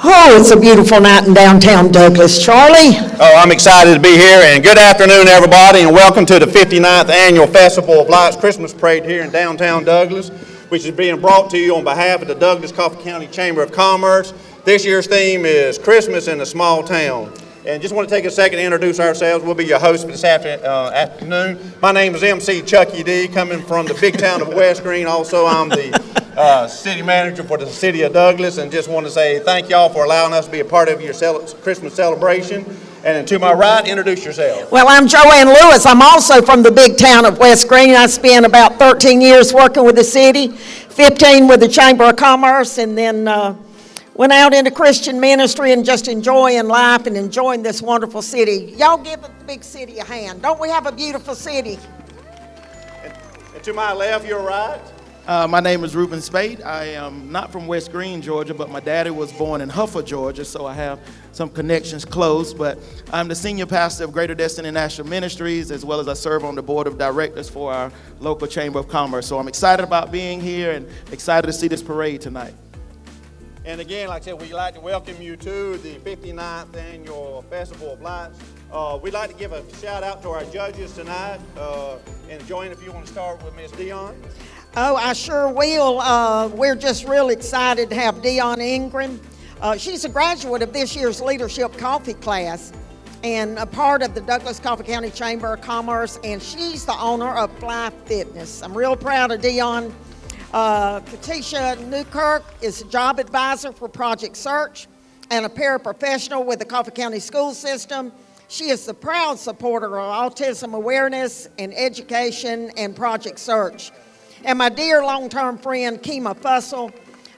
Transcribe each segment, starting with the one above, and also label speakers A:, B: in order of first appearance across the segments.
A: Oh, it's a beautiful night in downtown Douglas, Charlie.
B: Oh, I'm excited to be here, and good afternoon, everybody, and welcome to the 59th Annual Festival of Lights Christmas Parade here in downtown Douglas, which is being brought to you on behalf of the Douglas Coffee County Chamber of Commerce. This year's theme is Christmas in a Small Town. And just want to take a second to introduce ourselves. We'll be your host for this afternoon. My name is MC Chucky D, coming from the big town of West Green. Also, I'm the city manager for the city of Douglas, and just want to say thank y'all for allowing us to be a part of your Christmas celebration. And to my right, introduce yourself.
A: Well, I'm Joanne Lewis. I'm also from the big town of West Green. I spent about 13 years working with the city, 15 with the Chamber of Commerce, and then went out into Christian ministry and just enjoying life and enjoying this wonderful city. Y'all give the big city a hand. Don't we have a beautiful city?
B: And to my left, you're right.
C: My name is Reuben Spade. I am not from West Green, Georgia, but my daddy was born in Huffer, Georgia, so I have some connections close. But I'm the senior pastor of Greater Destiny National Ministries, as well as I serve on the board of directors for our local Chamber of Commerce. So I'm excited about being here and excited to see this parade tonight.
B: And again, like I said, we'd like to welcome you to the 59th Annual Festival of Lights. We'd like to give a shout out to our judges tonight. And Joanne, if you want to start with Ms. Dion.
A: Oh, I sure will. We're just real excited to have Dion Ingram. She's a graduate of this year's Leadership Coffee class and a part of the Douglas Coffee County Chamber of Commerce, and she's the owner of Fly Fitness. I'm real proud of Dion. Katisha Newkirk is a job advisor for Project Search and a paraprofessional with the Coffee County School System. She is the proud supporter of autism awareness and education and Project Search. And my dear long-term friend, Kima Fussell,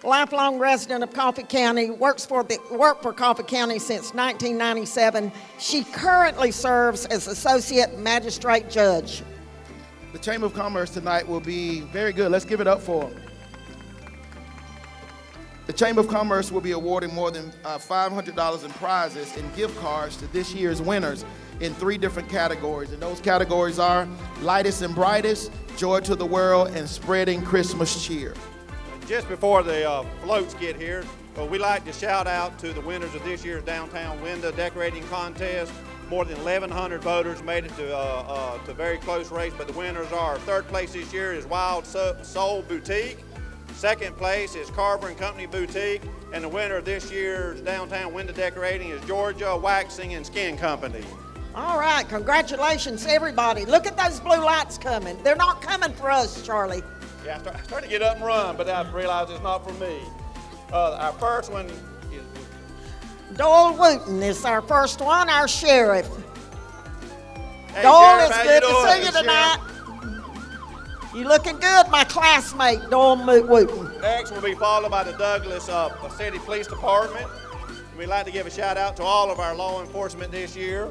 A: lifelong resident of Coffee County, worked for Coffee County since 1997. She currently serves as Associate Magistrate Judge.
C: The Chamber of Commerce tonight will be very good. Let's give it up for them. The Chamber of Commerce will be awarding more than $500 in prizes and gift cards to this year's winners in 3 different categories. And those categories are Lightest and Brightest, Joy to the World, and Spreading Christmas Cheer.
B: Just before the floats get here, we'd like to shout out to the winners of this year's Downtown Window Decorating Contest. More than 1,100 voters made it to a very close race, but the winners are: third place this year is Wild Soul Boutique, second place is Carver & Company Boutique, and the winner of this year's Downtown Window Decorating is Georgia Waxing and Skin Company.
A: All right, congratulations, everybody. Look at those blue lights coming. They're not coming for us, Charlie.
B: Yeah, I started to get up and run, but I realized it's not for me. Our first one is
A: Doyle Wooten is our first one, our sheriff.
B: Hey,
A: Doyle,
B: Sheriff,
A: it's
B: how
A: good
B: you
A: to
B: doing?
A: see you tonight. You looking good, my classmate, Doyle Wooten.
B: Next will be followed by the Douglas City Police Department. We'd like to give a shout out to all of our law enforcement this year.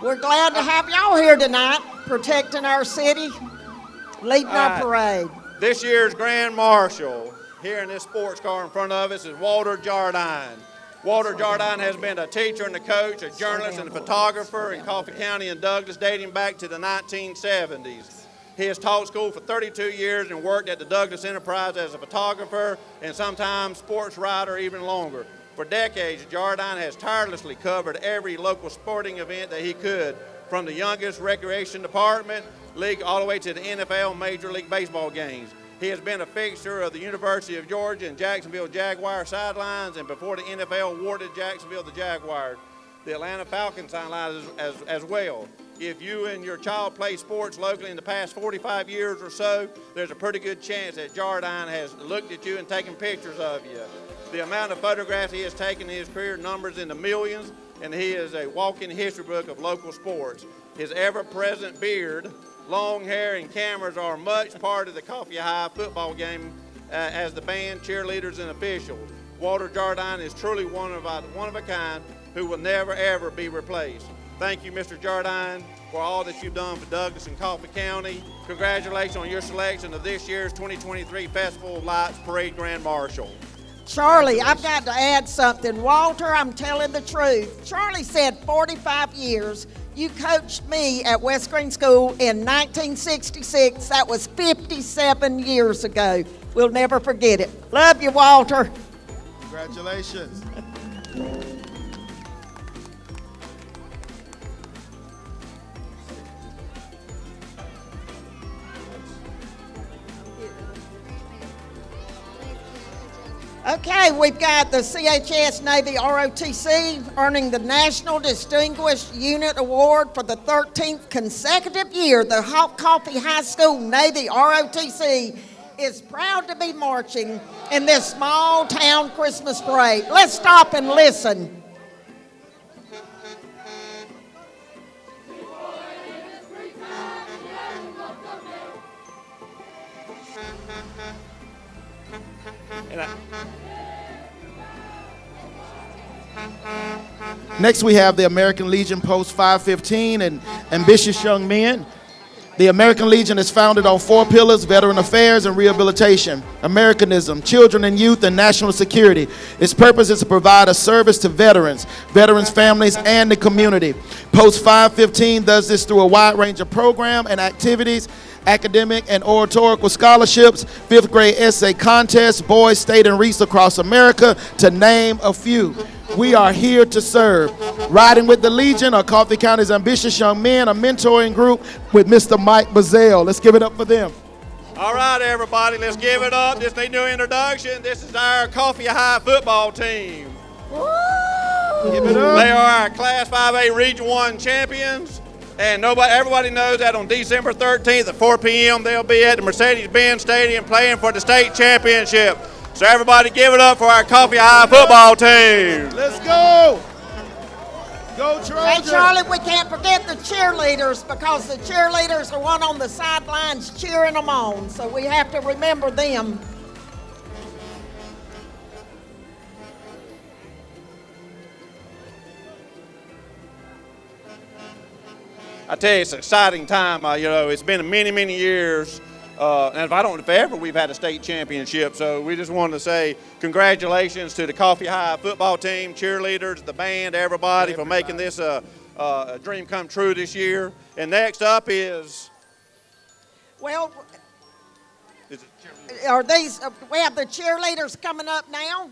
A: We're glad to have y'all here tonight, protecting our city, leading our parade.
B: This year's Grand Marshal here in this sports car in front of us is Walter Jardine. Walter Jardine has been a teacher and a coach, a journalist and a photographer in Coffee County and Douglas dating back to the 1970s. He has taught school for 32 years and worked at the Douglas Enterprise as a photographer and sometimes sports writer even longer. For decades, Jardine has tirelessly covered every local sporting event that he could, from the youngest recreation department league all the way to the NFL Major League Baseball games. He has been a fixture of the University of Georgia and Jacksonville Jaguars sidelines, and before the NFL awarded Jacksonville the Jaguars, the Atlanta Falcons sidelines as well. If you and your child play sports locally in the past 45 years or so, there's a pretty good chance that Jardine has looked at you and taken pictures of you. The amount of photographs he has taken in his career numbers in the millions, and he is a walking history book of local sports. His ever-present beard, long hair, and cameras are much part of the Coffee High football game as the band, cheerleaders, and officials. Walter Jardine is truly one of a kind who will never, ever be replaced. Thank you, Mr. Jardine, for all that you've done for Douglas and Coffee County. Congratulations on your selection of this year's 2023 Festival of Lights Parade Grand Marshal.
A: Charlie, I've got to add something. Walter, I'm telling the truth. Charlie said 45 years. You coached me at West Green School in 1966. That was 57 years ago. We'll never forget it. Love you, Walter.
C: Congratulations.
A: Okay, we've got the CHS Navy ROTC earning the National Distinguished Unit Award for the 13th consecutive year. The Hot Coffee High School Navy ROTC is proud to be marching in this small town Christmas parade. Let's stop and listen.
C: Next, we have the American Legion Post 515 and Ambitious Young Men. The American Legion is founded on 4 pillars: veteran affairs and rehabilitation, Americanism, children and youth, and national security. Its purpose is to provide a service to veterans, families, and the community. Post 515 does this through a wide range of programs and activities, academic and oratorical scholarships, 5th grade essay contests, boys, state, and Reese across America, to name a few. We are here to serve. Riding with the Legion are Coffee County's Ambitious Young Men, a mentoring group with Mr. Mike Bazell. Let's give it up for them.
B: All right, everybody, let's give it up. Just a new introduction. This is our Coffee High football team.
C: Give it up.
B: They are our Class 5A Region 1 champions. And everybody knows that on December 13th at 4 p.m. they'll be at the Mercedes-Benz Stadium playing for the state championship. So everybody give it up for our Coffee High football team.
C: Let's go. Go
A: Hey,
C: Trojans.
A: Charlie, we can't forget the cheerleaders because the cheerleaders are one on the sidelines cheering them on. So we have to remember them.
B: I tell you, it's an exciting time. It's been many, many years. And if ever we've had a state championship. So we just wanted to say congratulations to the Coffee High football team, cheerleaders, the band, everybody for making this a dream come true this year. And next up is
A: Well,
B: it
A: are these? We have the cheerleaders coming up now.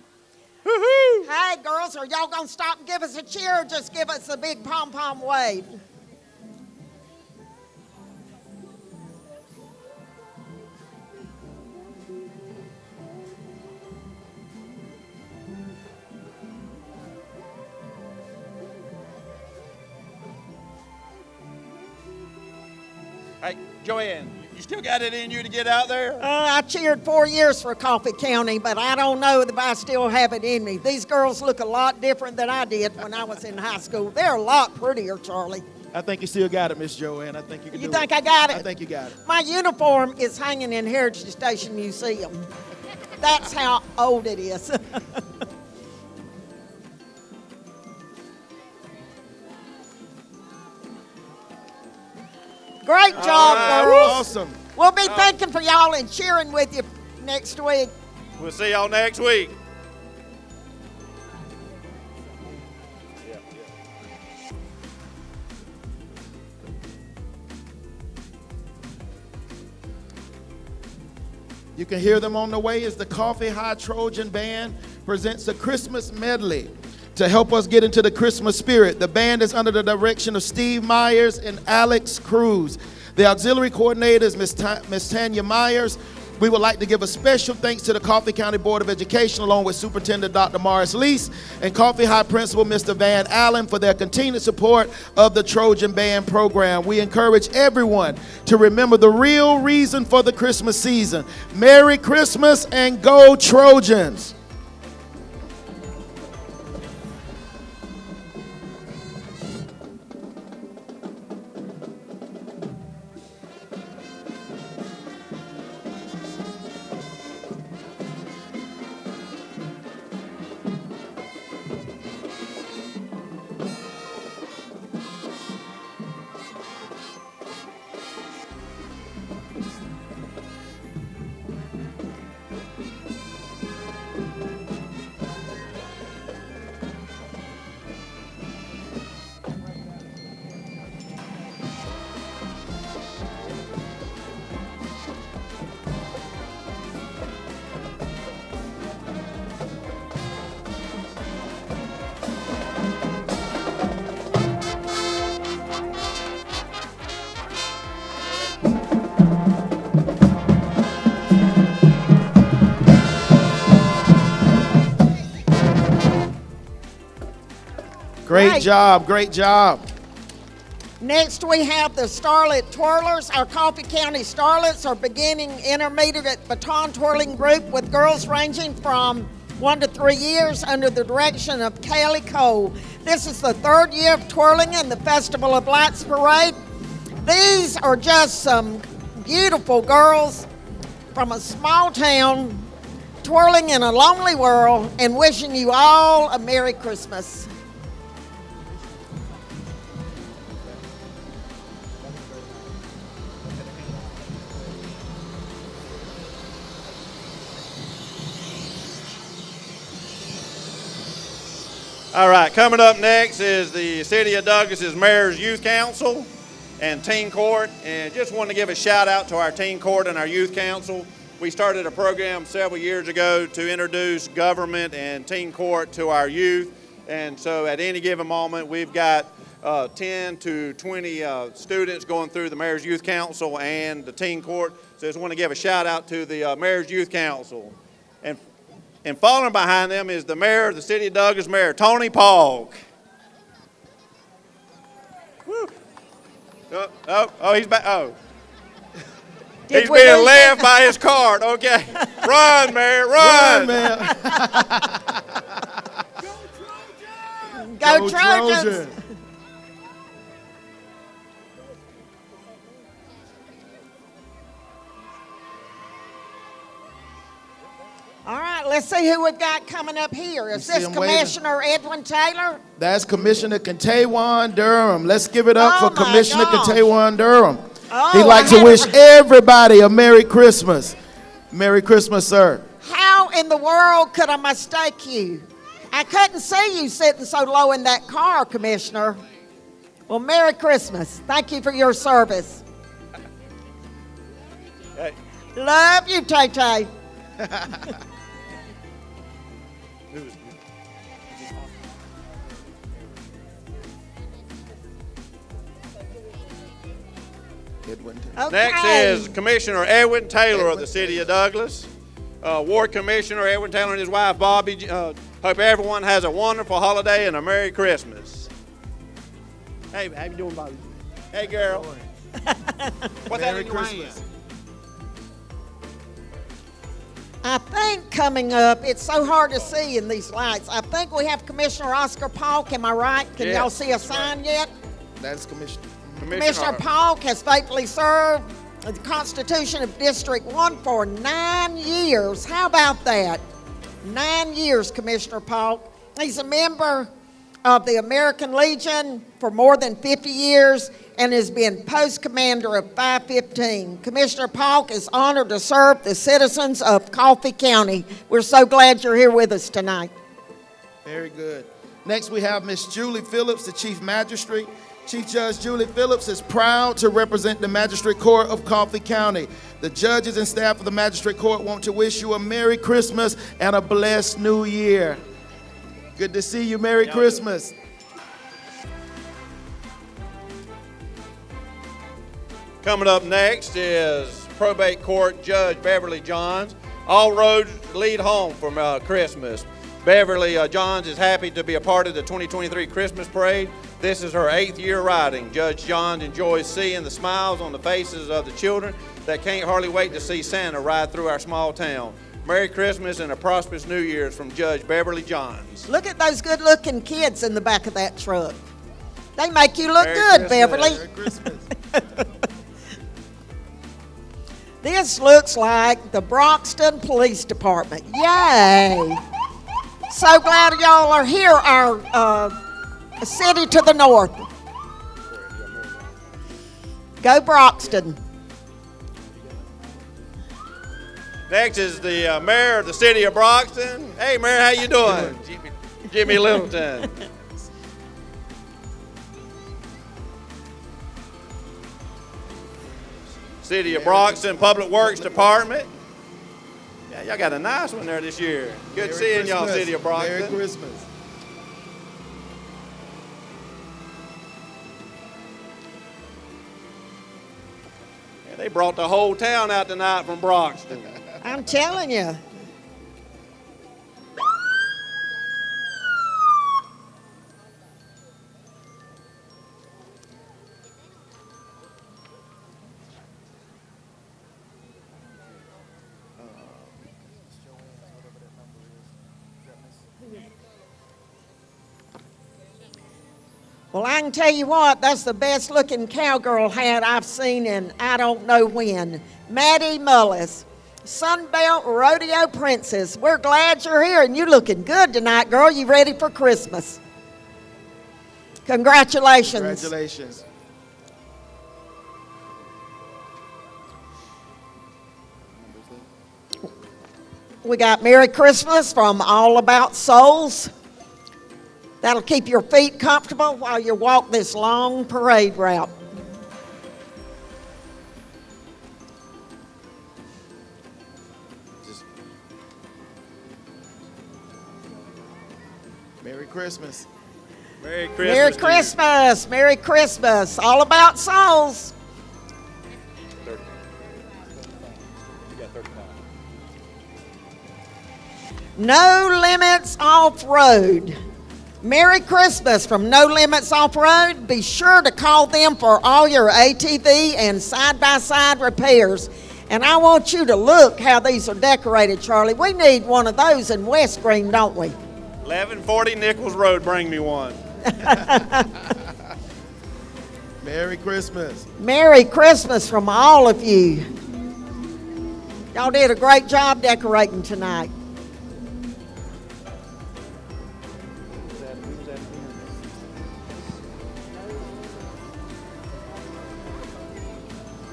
B: Woo-hoo!
A: Hey, girls, are y'all gonna stop and give us a cheer, or just give us a big pom pom wave?
B: Hey, Joanne, you still got it in you to get out there?
A: I cheered 4 years for Coffee County, but I don't know if I still have it in me. These girls look a lot different than I did when I was in high school. They're a lot prettier, Charlie.
C: I think you still got it, Miss Joanne. I think you can
A: You
C: do
A: think
C: it.
A: I got it?
C: I think you got it.
A: My uniform is hanging in Heritage Station Museum. That's how old it is. Great job,
B: right,
A: girls.
C: Awesome.
A: We'll be thinking for y'all and cheering with you next week.
B: We'll see y'all next week.
C: You can hear them on the way as the Coffee High Trojan Band presents a Christmas medley. To help us get into the Christmas spirit, the band is under the direction of Steve Myers and Alex Cruz. The auxiliary coordinator is Miss Tanya Myers. We would like to give a special thanks to the Coffee County Board of Education, along with Superintendent Dr. Morris Lease and Coffee High Principal Mr. Van Allen, for their continued support of the Trojan Band program. We encourage everyone to remember the real reason for the Christmas season. Merry Christmas and go Trojans! Great job, great job.
A: Next, we have the Starlet Twirlers. Our Coffee County Starlets are beginning intermediate baton twirling group with girls ranging from 1 to 3 years under the direction of Kaylee Cole. This is the 3rd year of twirling in the Festival of Lights Parade. These are just some beautiful girls from a small town twirling in a lonely world and wishing you all a Merry Christmas.
B: All right, coming up next is the City of Douglas's Mayor's Youth Council and Teen Court. And just want to give a shout out to our Teen Court and our Youth Council. We started a program several years ago to introduce government and Teen Court to our youth. And so at any given moment, we've got 10 to 20 students going through the Mayor's Youth Council and the Teen Court. So just want to give a shout out to the Mayor's Youth Council. And following behind them is the mayor of the City of Douglas, Mayor Tony Polk. Woo. Oh, he's back. Oh. He's being led by his cart. Okay. Run, Mayor, run.
C: Run, man.
A: Go Trojans. All right, let's see who we've got coming up here. Is this Commissioner Edwin Taylor?
C: That's Commissioner Kentewan Durham. Let's give it up for
A: my
C: Commissioner
A: gosh.
C: Kentewan Durham.
A: Oh,
C: He'd like to wish everybody a Merry Christmas. Merry Christmas, sir.
A: How in the world could I mistake you? I couldn't see you sitting so low in that car, Commissioner. Well, Merry Christmas. Thank you for your service.
B: Hey.
A: Love you, Tay-Tay.
C: Edwin.
A: Okay.
B: Next is Commissioner Edwin Taylor of the City of Douglas. Ward Commissioner Edwin Taylor and his wife Bobby. Hope everyone has a wonderful holiday and a Merry Christmas. Hey, how you doing, Bobby? Hey, girl. What's that in your hand?
A: I think coming up, it's so hard to see in these lights. I think we have Commissioner Oscar Polk. Am I right? Can
B: Yes,
A: y'all see a
B: that's
A: sign
B: right.
A: yet?
C: That's Commissioner.
A: Commissioner Polk has faithfully served the Constitution of District 1 for 9 years. How about that? 9 years, Commissioner Polk. He's a member of the American Legion for more than 50 years and has been post commander of 515. Commissioner Polk is honored to serve the citizens of Coffee County. We're so glad you're here with us tonight.
C: Very good. Next, we have Miss Julie Phillips, the Chief Magistrate. Chief Judge Julie Phillips is proud to represent the Magistrate Court of Coffee County. The judges and staff of the Magistrate Court want to wish you a Merry Christmas and a blessed New Year. Good to see you. Merry Christmas.
B: Coming up next is Probate Court Judge Beverly Johns. All roads lead home from Christmas. Beverly Johns is happy to be a part of the 2023 Christmas Parade. This is her 8th year riding. Judge Johns enjoys seeing the smiles on the faces of the children that can't hardly wait to see Santa ride through our small town. Merry Christmas and a prosperous New Year's from Judge Beverly Johns.
A: Look at those good-looking kids in the back of that truck. They make you look
B: Merry
A: good,
B: Christmas.
A: Beverly.
C: Merry Christmas.
A: This looks like the Broxton Police Department. Yay! So glad y'all are here, our city to the north. Go Broxton.
B: Next is the mayor of the city of Broxton. Hey, Mayor, how you doing? Jimmy Littleton. City of Broxton Public Works Department. Yeah, y'all got a nice one there this year. Good
C: Merry
B: seeing y'all,
C: Christmas.
B: City of Broxton.
C: Merry Christmas.
B: Yeah, they brought the whole town out tonight from Broxton.
A: I'm telling you. Well, I can tell you what, that's the best looking cowgirl hat I've seen in I don't know when. Maddie Mullis, Sunbelt Rodeo Princess. We're glad you're here and you're looking good tonight, girl. You ready for Christmas? Congratulations.
C: Congratulations.
A: We got Merry Christmas from All About Souls. That'll keep your feet comfortable while you walk this long parade route.
C: Merry Christmas.
B: Merry Christmas.
A: Merry
B: to you.
A: Christmas. Merry Christmas. All About Souls. No Limits Off-Road. Merry Christmas from No Limits Off-Road. Be sure to call them for all your ATV and side-by-side repairs. And I want you to look how these are decorated, Charlie. We need one of those in West Green, don't we?
B: 1140 Nichols Road, bring me one.
C: Merry Christmas.
A: Merry Christmas from all of you. Y'all did a great job decorating tonight.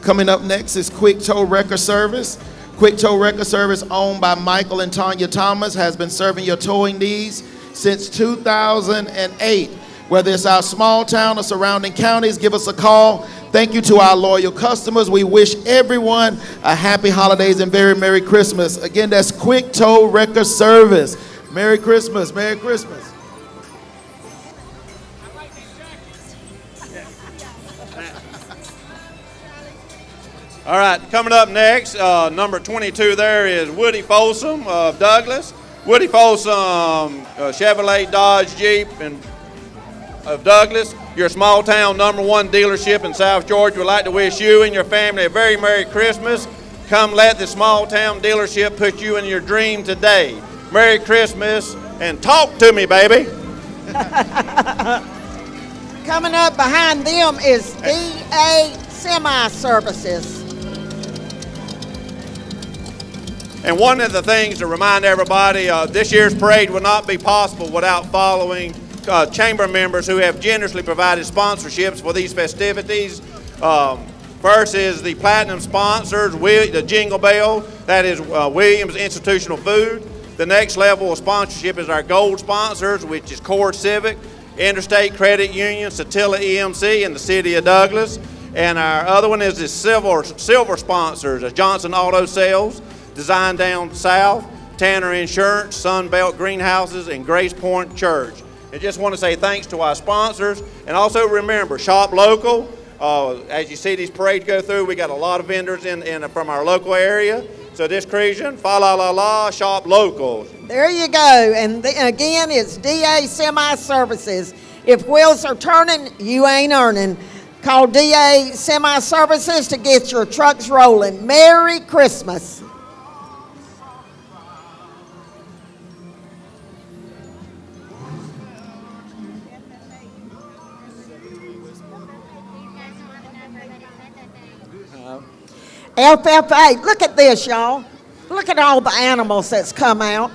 C: Coming up next is Quick Tow Wrecker Service. Quick Tow Wrecker Service, owned by Michael and Tanya Thomas, has been serving your towing needs since 2008. Whether it's our small town or surrounding counties, give us a call. Thank you to our loyal customers. We wish everyone a happy holidays and very Merry Christmas. Again, that's Quick Tow Wrecker Service. Merry Christmas. Merry Christmas.
B: All right, coming up next, number 22 there is Woody Folsom of Douglas. Woody Folsom, Chevrolet, Dodge, Jeep, and of Douglas, your small town #1 dealership in South Georgia, would like to wish you and your family a very Merry Christmas. Come let the small town dealership put you in your dream today. Merry Christmas, and talk to me, baby.
A: Coming up behind them is DA Semi Services.
B: And one of the things to remind everybody, this year's parade will not be possible without following chamber members who have generously provided sponsorships for these festivities. First is the platinum sponsors, the Jingle Bell, that is Williams Institutional Food. The next level of sponsorship is our gold sponsors, which is Core Civic, Interstate Credit Union, Satilla EMC, and the City of Douglas. And our other one is the silver sponsors, Johnson Auto Sales, Design Down South, Tanner Insurance, Sunbelt Greenhouses, and Grace Point Church. I just want to say thanks to our sponsors, and also remember, shop local. As you see these parades go through, we got a lot of vendors from our local area. So this Christian, fa la la la, shop local.
A: There you go. And again, it's DA Semi Services. If wheels are turning, you ain't earning. Call DA Semi Services to get your trucks rolling. Merry Christmas. FFA, look at this, y'all. Look at all the animals that's come out.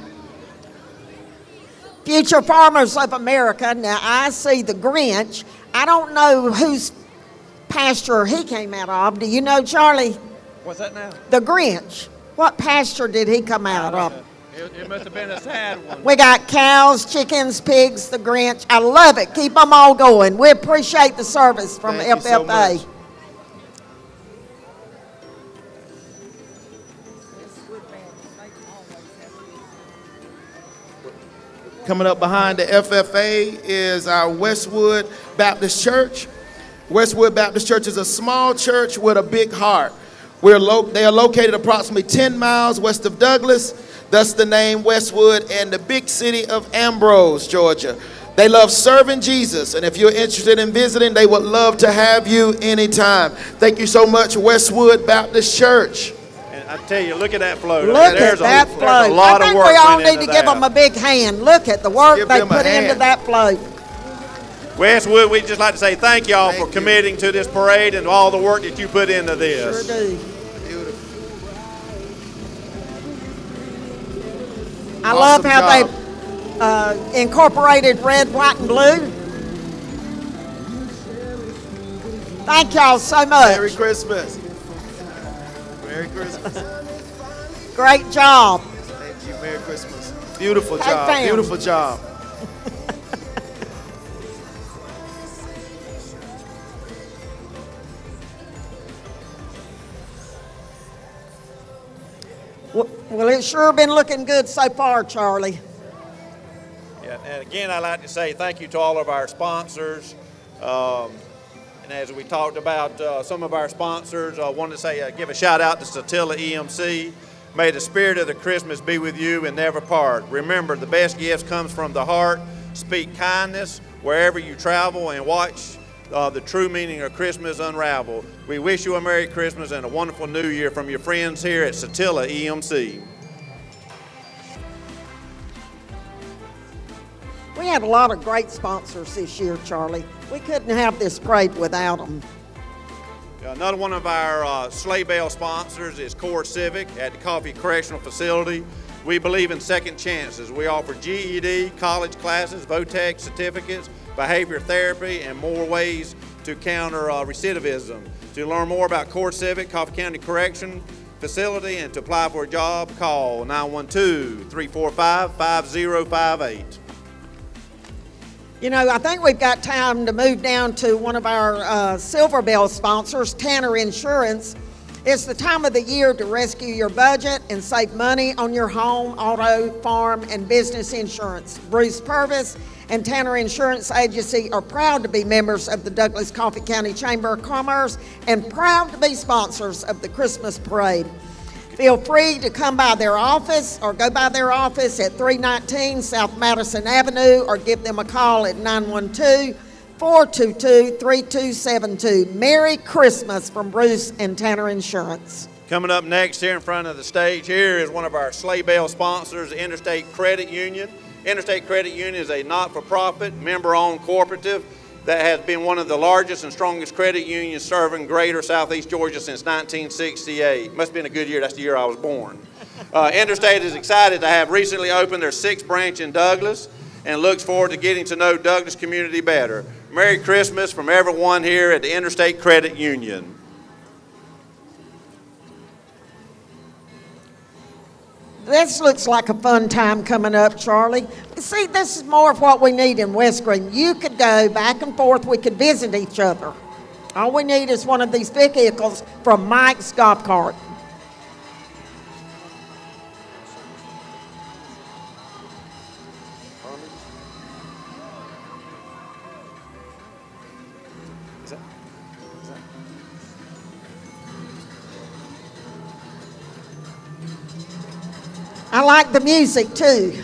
A: Future Farmers of America. Now, I see the Grinch. I don't know whose pasture he came out of. Do you know, Charlie?
B: What's that now?
A: The Grinch. What pasture did he come out of?
B: It must have been a sad one.
A: We got cows, chickens, pigs, the Grinch. I love it. Keep them all going. We appreciate the service from
C: Thank you so
A: FFA.
C: much. Coming up behind the FFA is our Westwood Baptist Church. Westwood Baptist Church is a small church with a big heart. They are located approximately 10 miles west of Douglas, thus the name Westwood, and the big city of Ambrose, Georgia. They love serving Jesus, and if you're interested in visiting, they would love to have you anytime. Thank you so much, Westwood Baptist Church.
B: And I tell you, look at that float.
A: Look at
B: There's
A: that
B: there's
A: float.
B: a lot
A: I
B: of
A: think
B: work
A: we all
B: went
A: need
B: into
A: to give
B: that.
A: them a big hand. Look at the work
C: Give
A: they
C: them a
A: put into
C: hand.
A: that float.
B: Westwood, we'd just like to say thank y'all
C: Thank
B: for
C: you.
B: committing to this parade and all the work that you put into
A: Sure
B: this.
A: do.
C: Beautiful.
A: I love
C: Awesome
A: how
C: job.
A: they incorporated red, white, and blue. Thank y'all so much.
C: Merry Christmas. Merry Christmas.
A: Great job.
C: Thank you. Merry Christmas. Beautiful
A: Hey,
C: job.
A: fam.
C: Beautiful job.
A: Well, it's sure been looking good so far, Charlie.
B: Yeah, and again, I'd like to say thank you to all of our sponsors. And as we talked about some of our sponsors, I wanted to say give a shout out to Satilla EMC. May the spirit of the Christmas be with you and never part. Remember, the best gifts comes from the heart. Speak kindness wherever you travel and watch the true meaning of Christmas unravel. We wish you a Merry Christmas and a wonderful New Year from your friends here at Satilla EMC.
A: We had a lot of great sponsors this year, Charlie. We couldn't have this parade without them.
B: Another one of our sleigh bell sponsors is Core Civic at the Coffee Correctional Facility. We believe in second chances. We offer GED, college classes, VOTEC certificates, behavior therapy, and more ways to counter recidivism. To learn more about Core Civic, Coffee County Correction Facility, and to apply for a job, call 912-345-5058.
A: You know, I think we've got time to move down to one of our Silver Bell sponsors, Tanner Insurance. It's the time of the year to rescue your budget and save money on your home, auto, farm, and business insurance. Bruce Purvis and Tanner Insurance Agency are proud to be members of the Douglas Coffee County Chamber of Commerce and proud to be sponsors of the Christmas Parade. Feel free to come by their office or go by their office at 319 South Madison Avenue or give them a call at 912-422-3272. Merry Christmas from Bruce and Tanner Insurance.
B: Coming up next here in front of the stage here is one of our sleigh bell sponsors, Interstate Credit Union. Interstate Credit Union is a not-for-profit, member-owned cooperative that has been one of the largest and strongest credit unions serving greater Southeast Georgia since 1968. Must have been a good year. That's the year I was born. Interstate is excited to have recently opened their 6th branch in Douglas and looks forward to getting to know Douglas community better. Merry Christmas from everyone here at the Interstate Credit Union.
A: This looks like a fun time coming up, Charlie. See, this is more of what we need in West Green. You could go back and forth. We could visit each other. All we need is one of these vehicles from Mike's Golf Cart. I like the music too.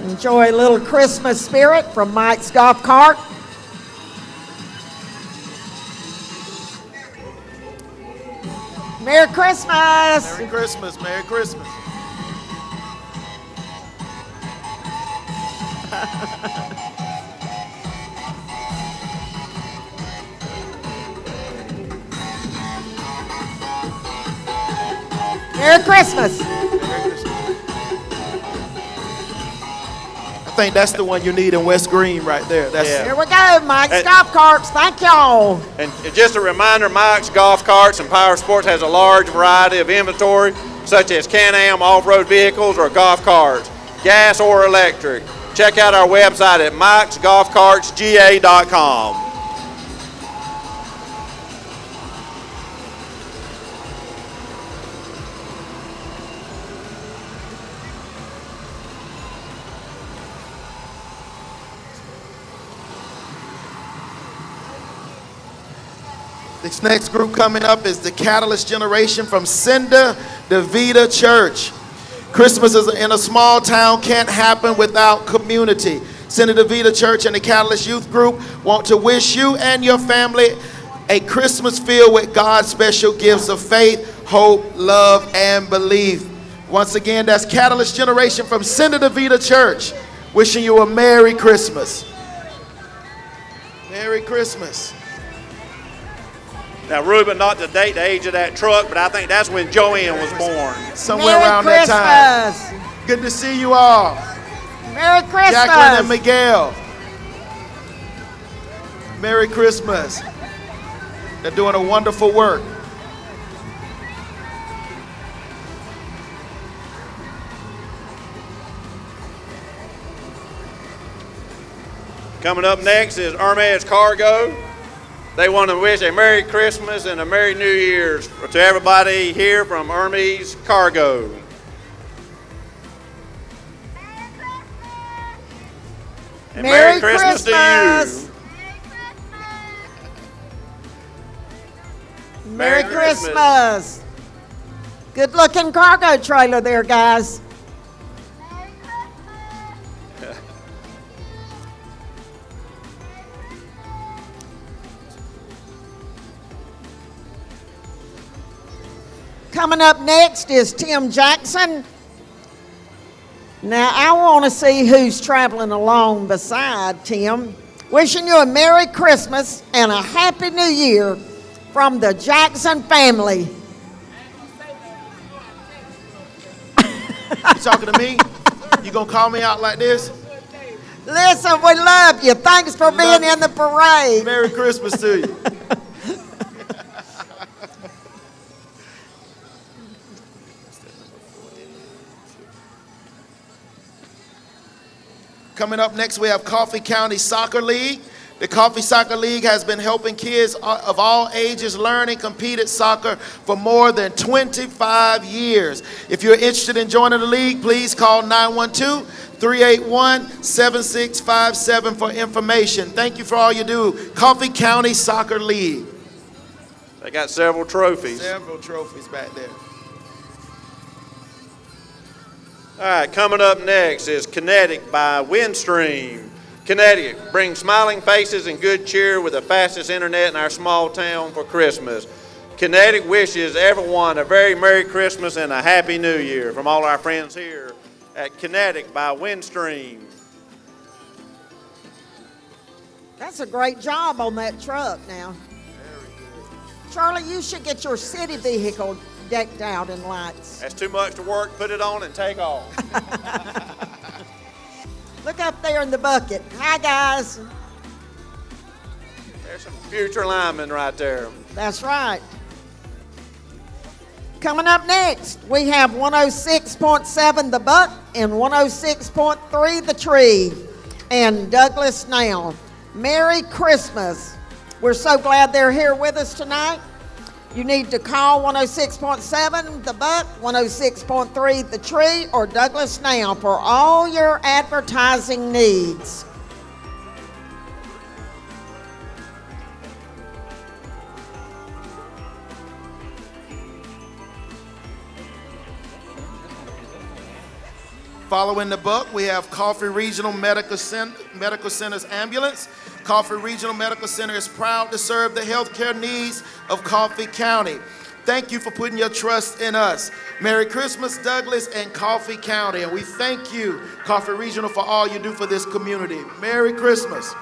A: Enjoy a little Christmas spirit from Mike's Golf Cart. Merry Christmas!
C: Merry Christmas. Merry Christmas.
A: Merry Christmas!
C: I think that's the one you need in West Green right there. That's
B: Yeah.
A: Here we go, Mike's
B: Hey.
A: Golf Carts. Thank y'all.
B: And just a reminder, Mike's Golf Carts and Power Sports has a large variety of inventory, such as Can-Am off-road vehicles or golf carts, gas or electric. Check out our website at mikesgolfcartsga.com.
C: This next group coming up is the Catalyst Generation from Cinder DeVita Church. Christmas is in a small town can't happen without community. Senator Vita Church and the Catalyst Youth Group want to wish you and your family a Christmas filled with God's special gifts of faith, hope, love, and belief. Once again, that's Catalyst Generation from Senator Vita Church, wishing you a Merry Christmas. Merry Christmas.
B: Now, Reuben, not to date the age of that truck, but I think that's when Joanne was born.
C: Somewhere
A: Merry
C: around
A: Christmas.
C: that time. Good to see you all.
A: Merry Christmas.
C: Jacqueline and Miguel. Merry Christmas. They're doing a wonderful work.
B: Coming up next is Hermes Cargo. They want to wish a Merry Christmas and a Merry New Year's to everybody here from Hermes Cargo. And Merry Christmas to you.
A: Merry
B: Merry
A: Christmas. Good looking cargo trailer there, guys. Coming up next is Tim Jackson. Now, I want to see who's traveling along beside Tim. Wishing you a Merry Christmas and a Happy New Year from the Jackson family.
C: You talking to me? You gonna call me out like this?
A: Listen, we love you. Thanks for being in the parade.
C: Merry Christmas to you. Coming up next, we have Coffee County Soccer League. The Coffee Soccer League has been helping kids of all ages learn and compete at soccer for more than 25 years. If you're interested in joining the league, please call 912-381-7657 for information. Thank you for all you do. Coffee County Soccer League.
B: They got several trophies.
C: Several trophies back there.
B: All right, coming up next is Kinetic by Windstream. Kinetic brings smiling faces and good cheer with the fastest internet in our small town for Christmas. Kinetic wishes everyone a very Merry Christmas and a Happy New Year from all our friends here at Kinetic by Windstream.
A: That's a great job on that truck now. Charlie, you should get your city vehicle decked out in lights.
B: That's too much to work. Put it on and take off.
A: Look up there in the bucket. Hi, guys.
B: There's some future linemen right there.
A: That's right. Coming up next, we have 106.7 The Buck and 106.3 The Tree and Douglas Now. Merry Christmas. We're so glad they're here with us tonight. You need to call 106.7 The Buck, 106.3 The Tree, or Douglas Now for all your advertising needs.
C: Following the Buck, we have Coffee Regional Medical Center's ambulance. Coffee Regional Medical Center is proud to serve the healthcare needs of Coffee County. Thank you for putting your trust in us. Merry Christmas, Douglas and Coffee County. And we thank you, Coffee Regional, for all you do for this community. Merry Christmas.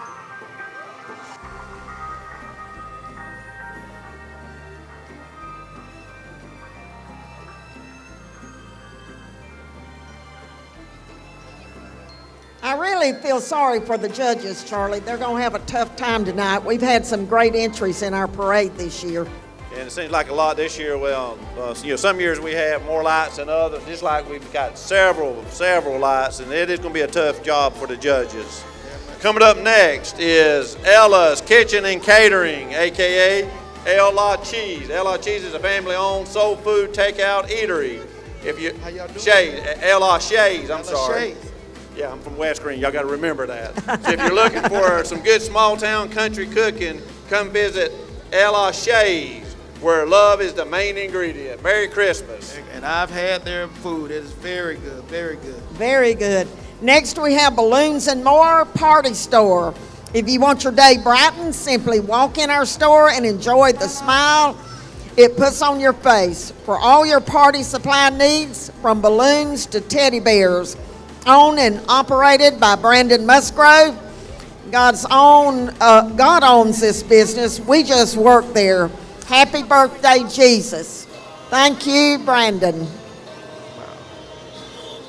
A: I really feel sorry for the judges, Charlie. They're going to have a tough time tonight. We've had some great entries in our parade this year.
B: And it seems like a lot this year. Well, some years we have more lights than others. Just like we've got several lights, and it is going to be a tough job for the judges. Coming up next is Ella's Kitchen and Catering, a.k.a. Ella Cheese. Ella Cheese is a family-owned soul food takeout eatery.
C: How y'all doing?
B: Shays, Ella Shays, I'm
C: Ella
B: sorry.
C: Shays.
B: Yeah, I'm from West Green. Y'all got to remember that. So if you're looking for some good small-town country cooking, come visit Ella Shays, where love is the main ingredient. Merry Christmas.
C: And I've had their food. It is very good, very good.
A: Very good. Next, we have Balloons and More Party Store. If you want your day brightened, simply walk in our store and enjoy the smile it puts on your face. For all your party supply needs, from balloons to teddy bears, owned and operated by Brandon Musgrove. God owns this business. We just work there. Happy birthday, Jesus. Thank you, Brandon.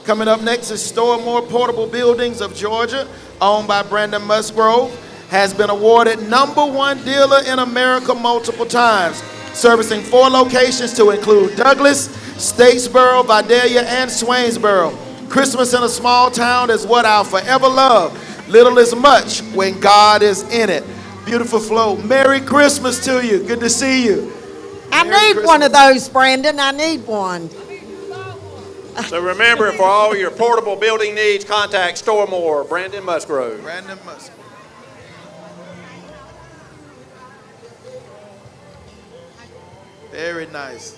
C: Coming up next is Store More Portable Buildings of Georgia, owned by Brandon Musgrove, has been awarded #1 dealer in America multiple times, servicing 4 locations to include Douglas, Statesboro, Vidalia, and Swainsboro. Christmas in a small town is what I'll forever love. Little is much when God is in it. Beautiful flow. Merry Christmas to you. Good to see you.
A: I need one of those, Brandon. I need one.
B: So remember, for all your portable building needs, contact Store More, Brandon Musgrove.
C: Brandon Musgrove. Very nice.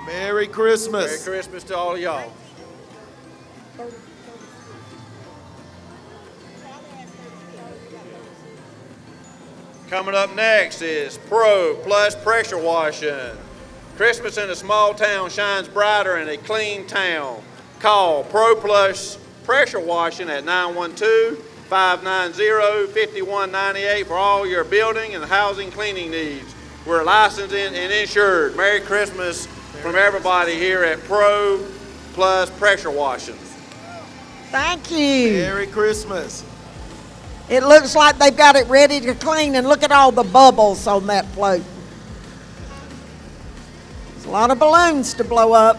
C: Merry Christmas.
B: Merry Christmas to all of y'all. Coming up next is Pro Plus Pressure Washing. Christmas in a small town shines brighter in a clean town. Call Pro Plus Pressure Washing at 912-590-5198 for all your building and housing cleaning needs. We're licensed and insured. Merry Christmas from everybody here at Pro Plus Pressure Washing.
A: Thank you.
C: Merry Christmas.
A: It looks like they've got it ready to clean, and look at all the bubbles on that float. There's a lot of balloons to blow up.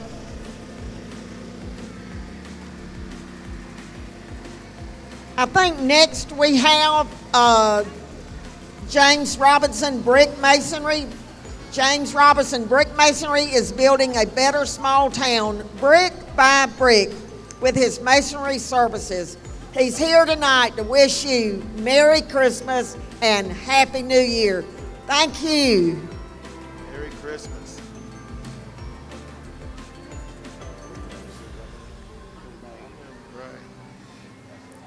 A: I think next we have James Robinson Brick Masonry. James Robinson Brick Masonry is building a better small town, brick by brick, with his masonry services. He's here tonight to wish you Merry Christmas and Happy New Year. Thank you.
C: Merry Christmas.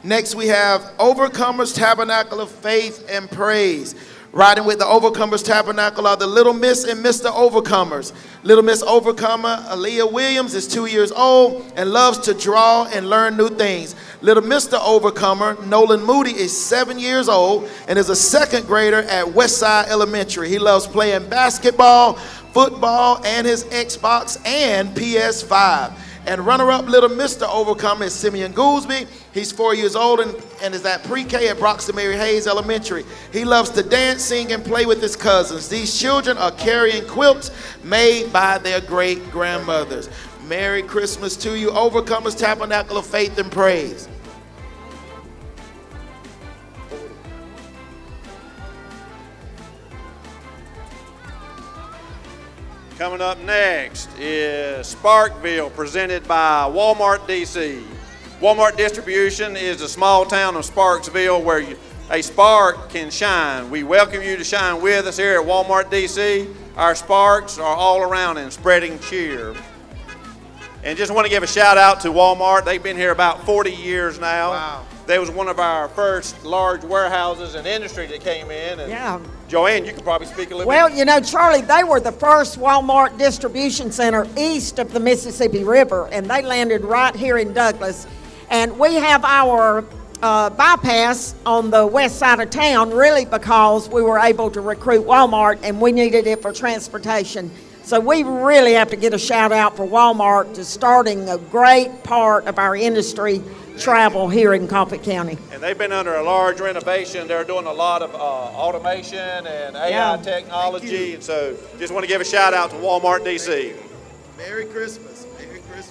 C: Next, we have Overcomers Tabernacle of Faith and Praise. Riding with the Overcomers Tabernacle are the Little Miss and Mr. Overcomers. Little Miss Overcomer, Aaliyah Williams, is 2 years old and loves to draw and learn new things. Little Mr. Overcomer, Nolan Moody, is 7 years old and is a second grader at Westside Elementary. He loves playing basketball, football, and his Xbox and PS5. And runner-up Little Mr. Overcomer is Simeon Goolsby. He's 4 years old and is at pre-K at Broxton Mary Hayes Elementary. He loves to dance, sing, and play with his cousins. These children are carrying quilts made by their great-grandmothers. Merry Christmas to you, Overcomers Tabernacle of Faith and Praise.
B: Coming up next is Sparkville, presented by Walmart DC. Walmart Distribution is a small town of Sparksville where a spark can shine. We welcome you to shine with us here at Walmart DC. Our sparks are all around and spreading cheer. And just want to give a shout out to Walmart. They've been here about 40 years now.
C: Wow.
B: They was one of our first large warehouses and industry that came in. And
A: Yeah.
B: Joanne, you could probably speak a little
A: Well,
B: bit.
A: you know, Charlie, they were the first Walmart distribution center east of the Mississippi River, and they landed right here in Douglas. And we have our bypass on the west side of town really because we were able to recruit Walmart and we needed it for transportation. So we really have to get a shout out for Walmart to starting a great part of our industry travel here in Coffee County.
B: And they've been under a large renovation. They're doing a lot of automation and AI
A: Yeah.
B: technology. And so just want to give a shout out to Walmart DC.
C: Merry Christmas. Merry Christmas.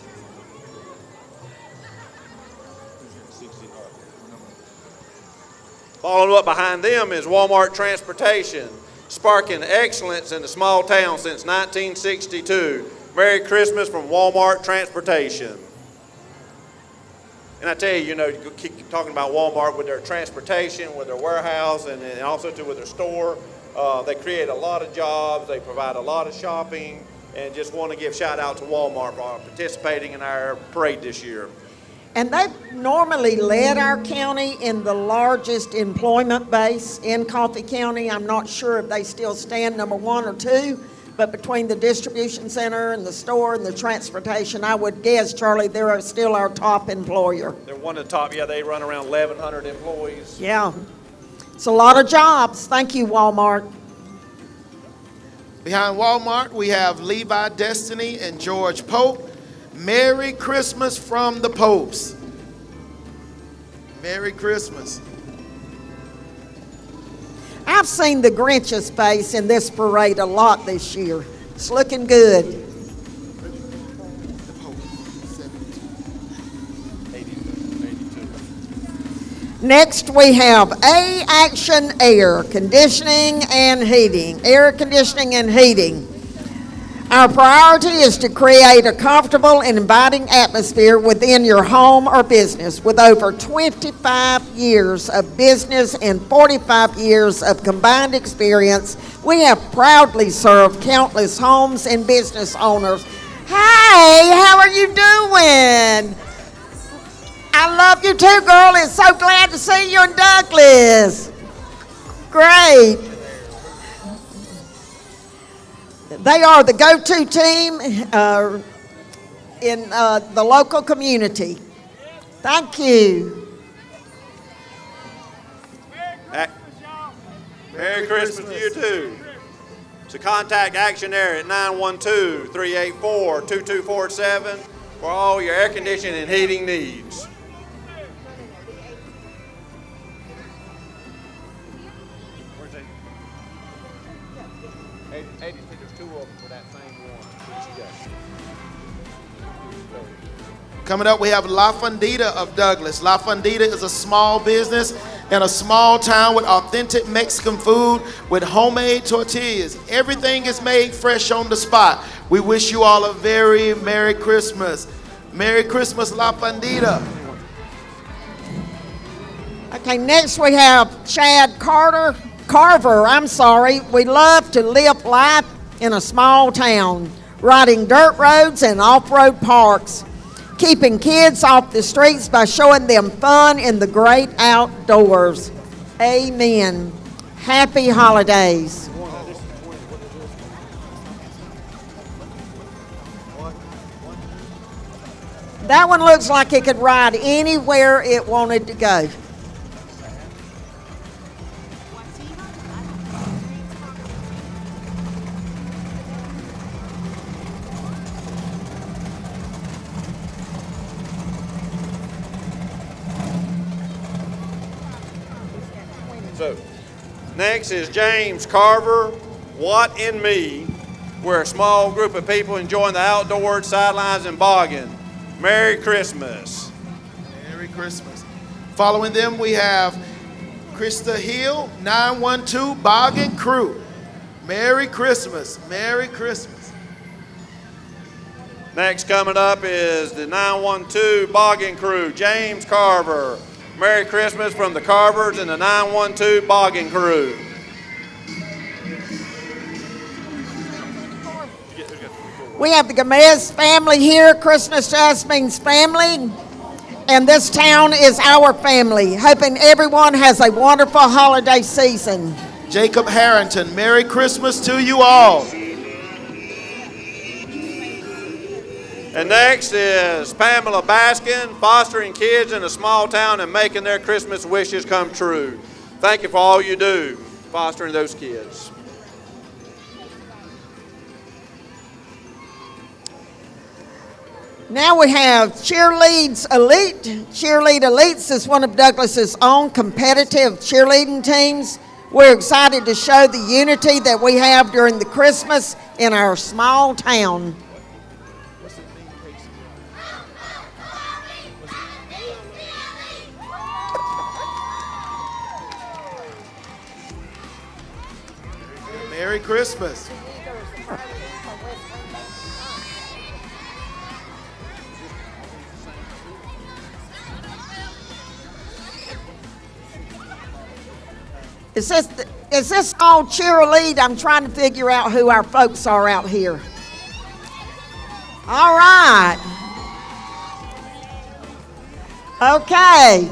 B: Following up behind them is Walmart Transportation, sparking excellence in the small town since 1962. Merry Christmas from Walmart Transportation. And I tell you, you keep talking about Walmart with their transportation, with their warehouse, and also too with their store. They create a lot of jobs. They provide a lot of shopping, and just want to give shout out to Walmart for participating in our parade this year.
A: And they've normally led our county in the largest employment base in Coffee County. I'm not sure if they still stand number 1 or 2, but between the distribution center and the store and the transportation, I would guess, Charlie, they're still our top employer.
B: They're one of the top. Yeah, they run around 1,100 employees.
A: Yeah. It's a lot of jobs. Thank you, Walmart.
C: Behind Walmart, we have Levi Destiny and George Pope. Merry Christmas from the Popes. Merry Christmas.
A: I've seen the Grinch's face in this parade a lot this year. It's looking good. Next, we have A Action Air Conditioning and Heating. Air conditioning and heating. Our priority is to create a comfortable and inviting atmosphere within your home or business. With over 25 years of business and 45 years of combined experience, we have proudly served countless homes and business owners. Hey, how are you doing? I love you too, girl. It's so glad to see you in Douglas. Great. They are the go-to team in the local community. Thank you.
B: Merry Christmas to you too. So contact Action Air at 912-384-2247 for all your air conditioning and heating needs.
C: Coming up, we have La Fondita of Douglas. La Fondita is a small business in a small town with authentic Mexican food with homemade tortillas. Everything is made fresh on the spot. We wish you all a very Merry Christmas. Merry Christmas, La Fondita.
A: Okay, next we have Chad Carver. We love to live life in a small town, riding dirt roads and off-road parks, keeping kids off the streets by showing them fun in the great outdoors. Amen. Happy holidays. That one looks like it could ride anywhere it wanted to go.
B: So, next is James Carver, What in Me. We're a small group of people enjoying the outdoors, sidelines, and bogging. Merry Christmas.
C: Merry Christmas. Following them, we have Krista Hill, 912 Boggin Crew. Merry Christmas. Merry Christmas.
B: Next coming up is the 912 Boggin Crew, James Carver. Merry Christmas from the Carvers and the 912 Boggin Crew.
A: We have the Gomez family here. Christmas to us means family, and this town is our family. Hoping everyone has a wonderful holiday season.
C: Jacob Harrington, Merry Christmas to you all.
B: And next is Pamela Baskin, fostering kids in a small town and making their Christmas wishes come true. Thank you for all you do, fostering those kids.
A: Now we have Cheerleads Elite. Cheerlead Elites is one of Douglas's own competitive cheerleading teams. We're excited to show the unity that we have during the Christmas in our small town.
C: Merry Christmas.
A: Is this all cheerlead? I'm trying to figure out who our folks are out here. All right. Okay.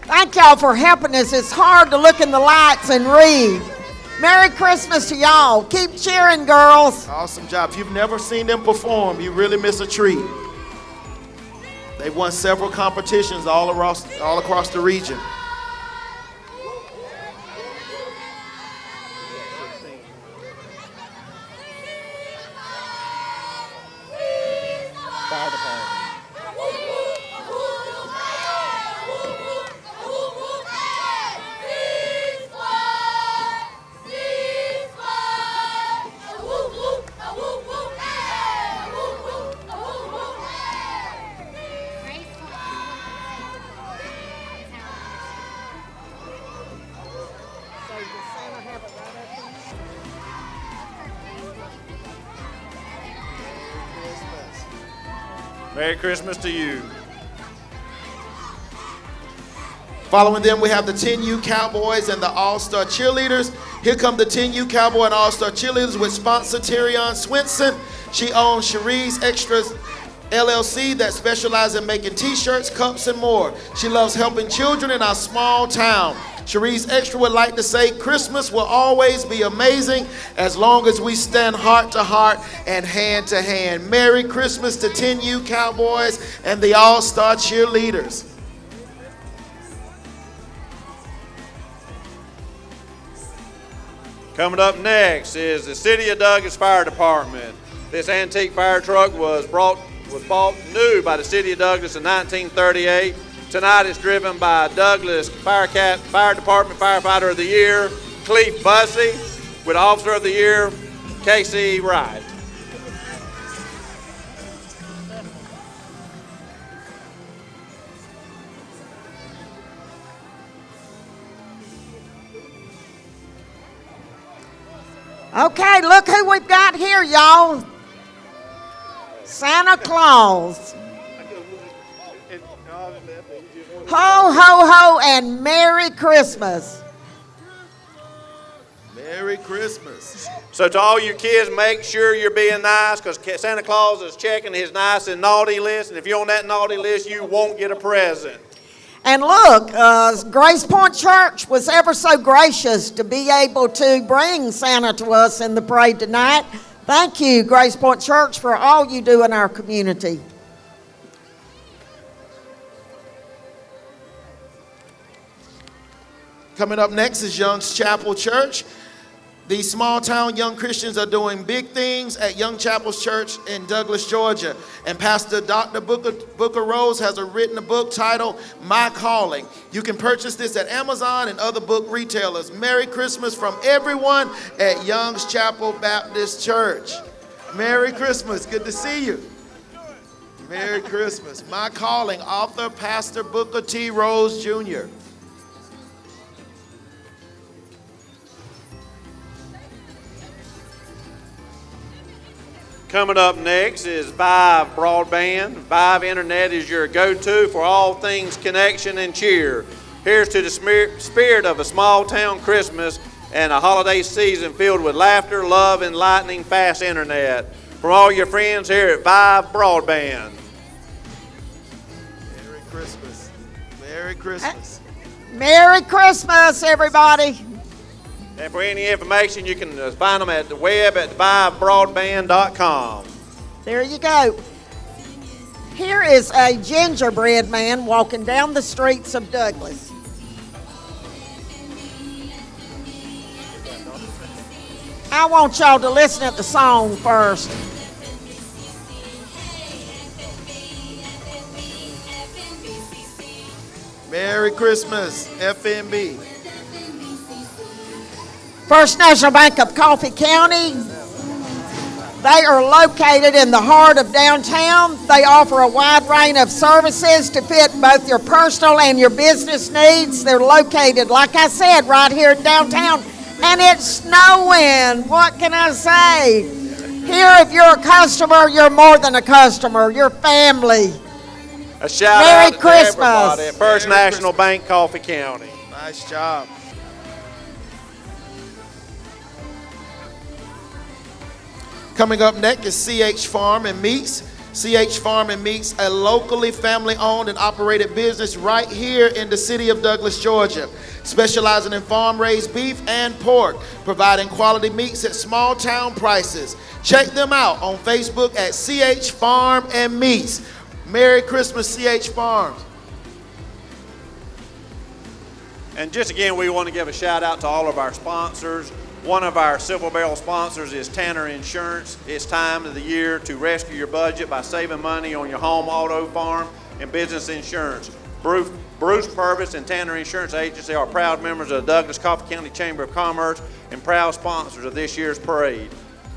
A: Thank y'all for helping us. It's hard to look in the lights and read. Merry Christmas to y'all. Keep cheering, girls.
C: Awesome job. If you've never seen them perform, you really miss a treat. They've won several competitions all across the region.
B: Merry Christmas to you.
C: Following them, we have the 10U Cowboys and the All-Star Cheerleaders. Here come the 10U Cowboy and All-Star Cheerleaders with sponsor Terrion Swinson. She owns Cherie's Extras LLC that specializes in making t-shirts, cups, and more. She loves helping children in our small town. Cherie's Extra would like to say Christmas will always be amazing as long as we stand heart to heart and hand to hand. Merry Christmas to 10U Cowboys and the All-Star Cheerleaders.
B: Coming up next is the City of Douglas Fire Department. This antique fire truck was bought new by the City of Douglas in 1938. Tonight it's driven by Douglas Fire Department Firefighter of the Year, Cleve Bussey, with Officer of the Year, Casey Wright.
A: Okay, look who we've got here, y'all. Santa Claus. Ho, ho, ho, and Merry Christmas.
C: Merry Christmas.
B: So to all you kids, make sure you're being nice because Santa Claus is checking his nice and naughty list, and if you're on that naughty list, you won't get a present.
A: And look, Grace Point Church was ever so gracious to be able to bring Santa to us in the parade tonight. Thank you, Grace Point Church, for all you do in our community.
C: Coming up next is Young's Chapel Church. These small town young Christians are doing big things at Young Chapel's Church in Douglas, Georgia. And Pastor Dr. Booker Rose has written a book titled My Calling. You can purchase this at Amazon and other book retailers. Merry Christmas from everyone at Young's Chapel Baptist Church. Merry Christmas. Good to see you. Merry Christmas. My Calling, author Pastor Booker T. Rose Jr.
B: Coming up next is Vive Broadband. Vive Internet is your go-to for all things connection and cheer. Here's to the spirit of a small town Christmas and a holiday season filled with laughter, love, and lightning fast internet. From all your friends here at Vive Broadband.
C: Merry Christmas. Merry Christmas.
A: Merry Christmas, everybody.
B: And for any information, you can find them at the web at vivebroadband.com.
A: There you go. Here is a gingerbread man walking down the streets of Douglas. I want y'all to listen at the song first.
C: Merry Christmas, FNB.
A: First National Bank of Coffee County. They are located in the heart of downtown. They offer a wide range of services to fit both your personal and your business needs. They're located, like I said, right here in downtown. And it's snowing. What can I say? Here, if you're a customer, you're more than a customer. You're family.
B: A shout
A: Merry
B: out to
A: Christmas.
B: everybody at First National Bank, Coffee County.
C: Nice job. Coming up next is CH Farm and Meats. CH Farm and Meats, a locally family-owned and operated business right here in the city of Douglas, Georgia, specializing in farm-raised beef and pork, providing quality meats at small-town prices. Check them out on Facebook at CH Farm and Meats. Merry Christmas, CH Farms.
B: And just again, we want to give a shout out to all of our sponsors. One of our Silver Barrel sponsors is Tanner Insurance. It's time of the year to rescue your budget by saving money on your home, auto, farm, and business insurance. Bruce Purvis and Tanner Insurance Agency are proud members of the Douglas Coffee County Chamber of Commerce and proud sponsors of this year's parade.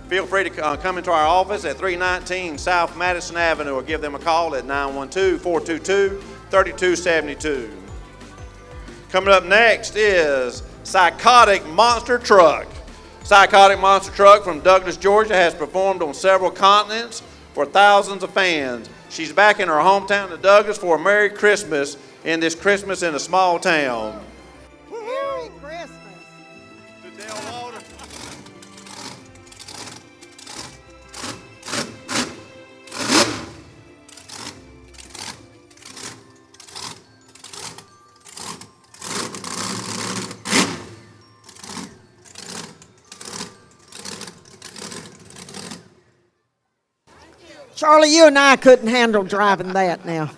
B: Feel free to come into our office at 319 South Madison Avenue or give them a call at 912-422-3272. Coming up next is Psychotic Monster Truck. Psychotic Monster Truck from Douglas, Georgia has performed on several continents for thousands of fans. She's back in her hometown of Douglas for a Merry Christmas in this Christmas in a small town.
A: Merry Christmas.
B: To Dale Walter.
A: Charlie, you and I couldn't handle driving that now.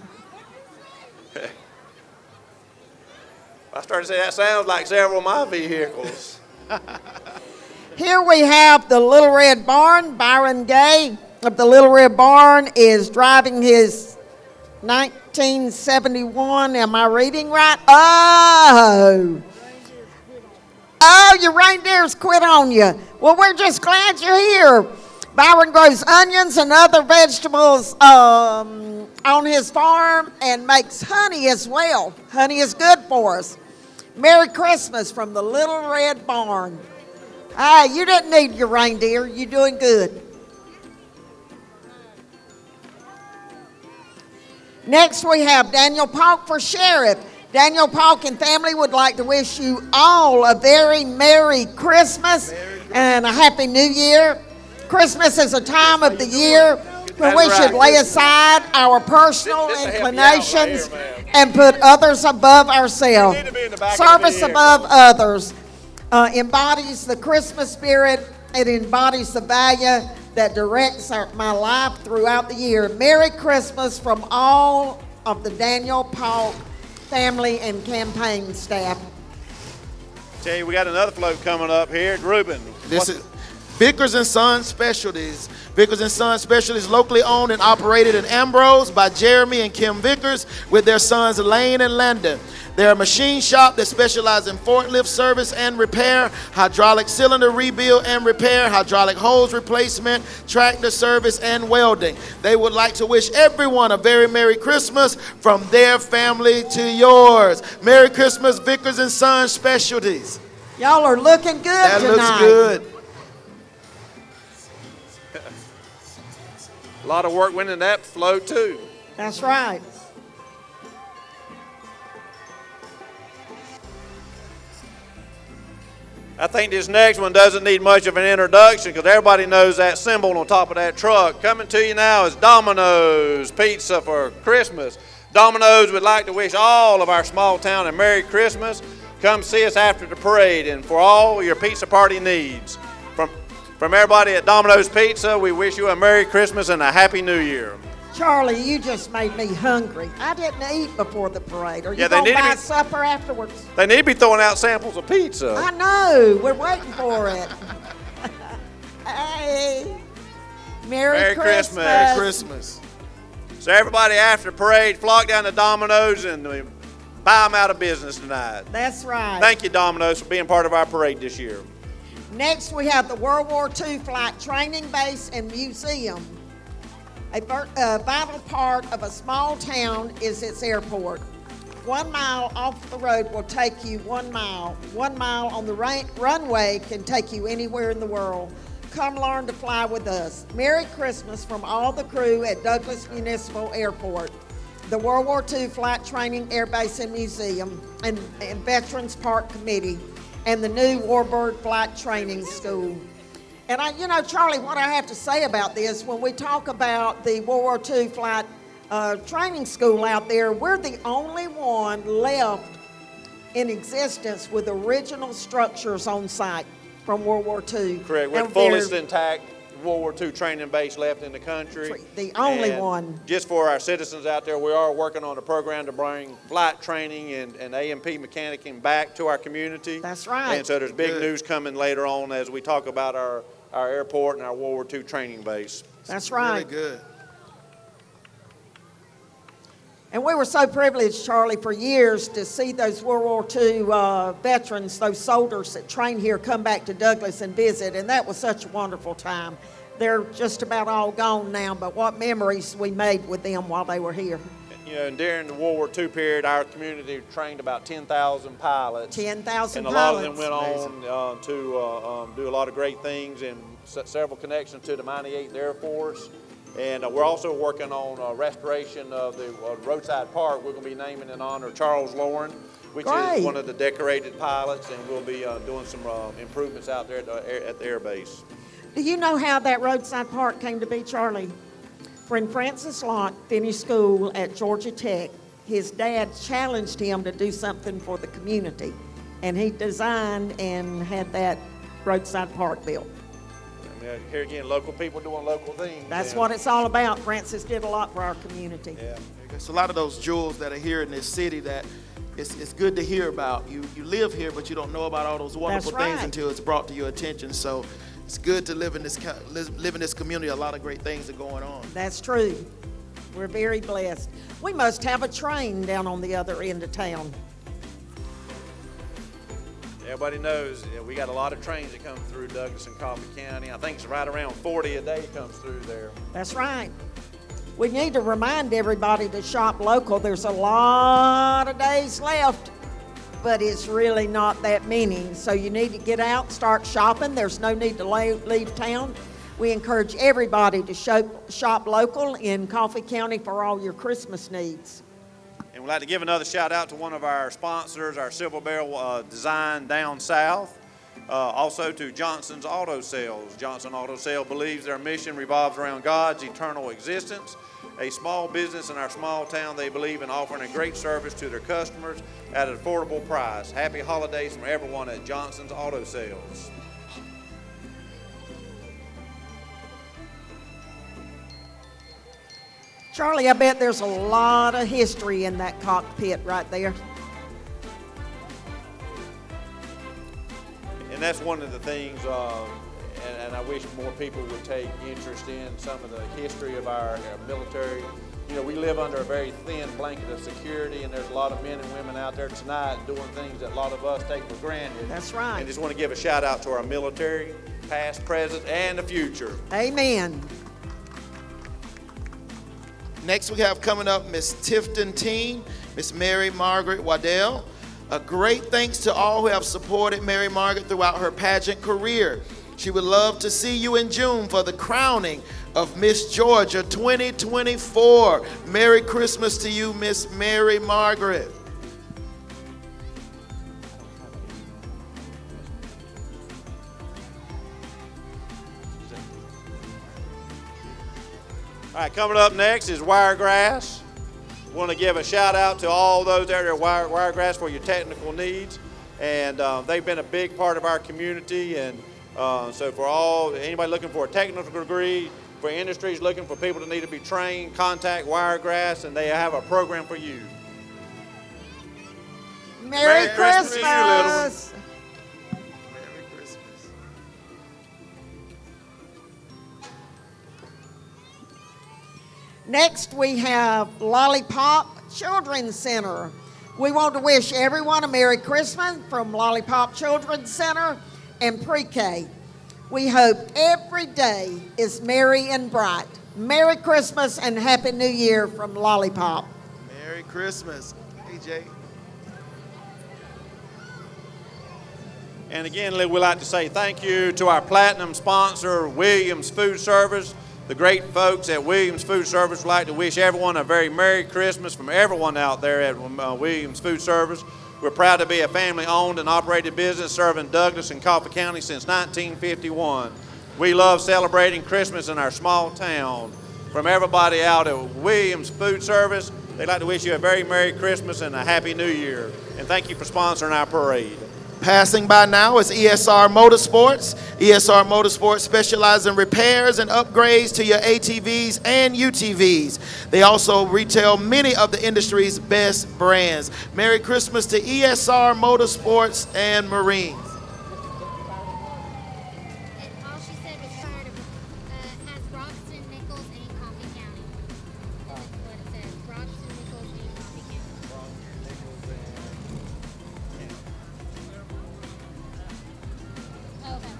B: I started to say that sounds like several of my vehicles.
A: Here we have the Little Red Barn. Byron Gay of the Little Red Barn is driving his 1971. Am I reading right? Oh, your reindeers quit on you. Well, we're just glad you're here. Byron grows onions and other vegetables on his farm and makes honey as well. Honey is good for us. Merry Christmas from the Little Red Barn. Hey, you didn't need your reindeer. You're doing good. Next, we have Daniel Polk for sheriff. Daniel Polk and family would like to wish you all a very Merry Christmas and a Happy New Year. Christmas is a time of the year when we should lay aside our personal inclinations and put others above ourselves. Service above others embodies the Christmas spirit. It embodies the value that directs my life throughout the year. Merry Christmas from all of the Daniel Polk family and campaign staff.
B: Tell you, we got another float coming up here. Reuben.
C: This is Vickers and Sons Specialties. Vickers and Sons Specialties, locally owned and operated in Ambrose by Jeremy and Kim Vickers with their sons Lane and Landon. They're a machine shop that specializes in forklift service and repair, hydraulic cylinder rebuild and repair, hydraulic hose replacement, tractor service, and welding. They would like to wish everyone a very Merry Christmas from their family to yours. Merry Christmas, Vickers and Sons Specialties.
A: Y'all are looking good
C: That
A: tonight.
C: looks good.
B: A lot of work went in that float too.
A: That's right.
B: I think this next one doesn't need much of an introduction because everybody knows that symbol on top of that truck. Coming to you now is Domino's Pizza for Christmas. Domino's would like to wish all of our small town a Merry Christmas. Come see us after the parade and for all your pizza party needs. From everybody at Domino's Pizza, we wish you a Merry Christmas and a Happy New Year.
A: Charlie, you just made me hungry. I didn't eat before the parade. Are you
B: Yeah, they
A: going to
B: need to
A: buy
B: be-
A: supper afterwards?
B: They need to be throwing out samples of pizza.
A: I know. We're waiting for it. Hey. Merry Christmas.
B: Christmas.
C: Christmas.
B: So everybody after the parade, flock down to Domino's and we buy them out of business tonight.
A: That's right.
B: Thank you, Domino's, for being part of our parade this year.
A: Next, we have the World War II Flight Training Base and Museum. A vital part of a small town is its airport. 1 mile off the road will take you 1 mile. 1 mile on the runway can take you anywhere in the world. Come learn to fly with us. Merry Christmas from all the crew at Douglas Municipal Airport, the World War II Flight Training Air Base and Museum, and Veterans Park Committee, and the new Warbird Flight Training School. And Charlie, what I have to say about this, when we talk about the World War II flight training school out there, we're the only one left in existence with original structures on site from World War II.
B: Correct. We're the fullest intact World War II training base left in the country.
A: The only
B: And
A: one.
B: Just for our citizens out there, we are working on a program to bring flight training and A&P mechanicing back to our community.
A: That's right.
B: And so there's big news coming later on as we talk about our airport and our World War II training base.
A: That's right.
C: Really good.
A: And we were so privileged, Charlie, for years to see those World War II veterans, those soldiers that trained here, come back to Douglas and visit. And that was such a wonderful time. They're just about all gone now, but what memories we made with them while they were here.
B: And during the World War II period, our community trained about 10,000 pilots.
A: 10,000 pilots.
B: And a lot of them went on to do a lot of great things and several connections to the 98th Air Force. And we're also working on restoration of the roadside park. We're going to be naming in honor of Charles Lauren, which is one of the decorated pilots, and we'll be doing some improvements out there at the air base.
A: Do you know how that roadside park came to be, Charlie? When Francis Lott finished school at Georgia Tech, his dad challenged him to do something for the community, and he designed and had that roadside park built.
B: Here again, local people doing local things.
A: That's what it's all about. Francis did a lot for our community.
C: Yeah, it's a lot of those jewels that are here in this city that it's good to hear about. You live here, but you don't know about all those wonderful things until it's brought to your attention. So it's good to live in this community. A lot of great things are going on.
A: That's true. We're very blessed. We must have a train down on the other end of town.
B: Everybody knows we got a lot of trains that come through Douglas and Coffee County. I think it's right around 40 a day comes through there.
A: That's right. We need to remind everybody to shop local. There's a lot of days left, but it's really not that many. So you need to get out, start shopping. There's no need to leave town. We encourage everybody to shop local in Coffee County for all your Christmas needs.
B: And we'd like to give another shout out to one of our sponsors, our Silver Barrel Design down south. Also to Johnson's Auto Sales. Johnson Auto Sales believes their mission revolves around God's eternal existence. A small business in our small town, they believe in offering a great service to their customers at an affordable price. Happy holidays from everyone at Johnson's Auto Sales.
A: Charlie, I bet there's a lot of history in that cockpit right there.
B: And that's one of the things, and I wish more people would take interest in some of the history of our military. You know, we live under a very thin blanket of security, and there's a lot of men and women out there tonight doing things that a lot of us take for granted.
A: That's right.
B: And just want to give a shout out to our military, past, present, and the future.
A: Amen.
C: Next we have coming up Miss Tifton Teen, Miss Mary Margaret Waddell. A great thanks to all who have supported Mary Margaret throughout her pageant career. She would love to see you in June for the crowning of Miss Georgia 2024. Merry Christmas to you, Miss Mary Margaret.
B: All right, coming up next is Wiregrass. Want to give a shout out to all those there at Wiregrass for your technical needs, and they've been a big part of our community. And so for anybody looking for a technical degree, for industries looking for people that need to be trained, contact Wiregrass, and they have a program for you.
A: Merry Christmas.
B: to you, little one.
C: Merry Christmas.
A: Next, we have Lollipop Children's Center. We want to wish everyone a Merry Christmas from Lollipop Children's Center and Pre-K. We hope every day is merry and bright. Merry Christmas and Happy New Year from Lollipop.
C: Merry Christmas. Hey, Jay.
B: And again, we'd like to say thank you to our platinum sponsor, Williams Food Service. The great folks at Williams Food Service would like to wish everyone a very Merry Christmas from everyone out there at Williams Food Service. We're proud to be a family-owned and operated business serving Douglas and Coffee County since 1951. We love celebrating Christmas in our small town. From everybody out at Williams Food Service, they'd like to wish you a very Merry Christmas and a Happy New Year. And thank you for sponsoring our parade.
C: Passing by now is ESR Motorsports. ESR Motorsports specializes in repairs and upgrades to your ATVs and UTVs. They also retail many of the industry's best brands. Merry Christmas to ESR Motorsports and Marines.
D: And all she said was tired of has Broxton, Nichols, and Coffee County. That's what it says. Broxton, Nichols, and Coffee County. Okay.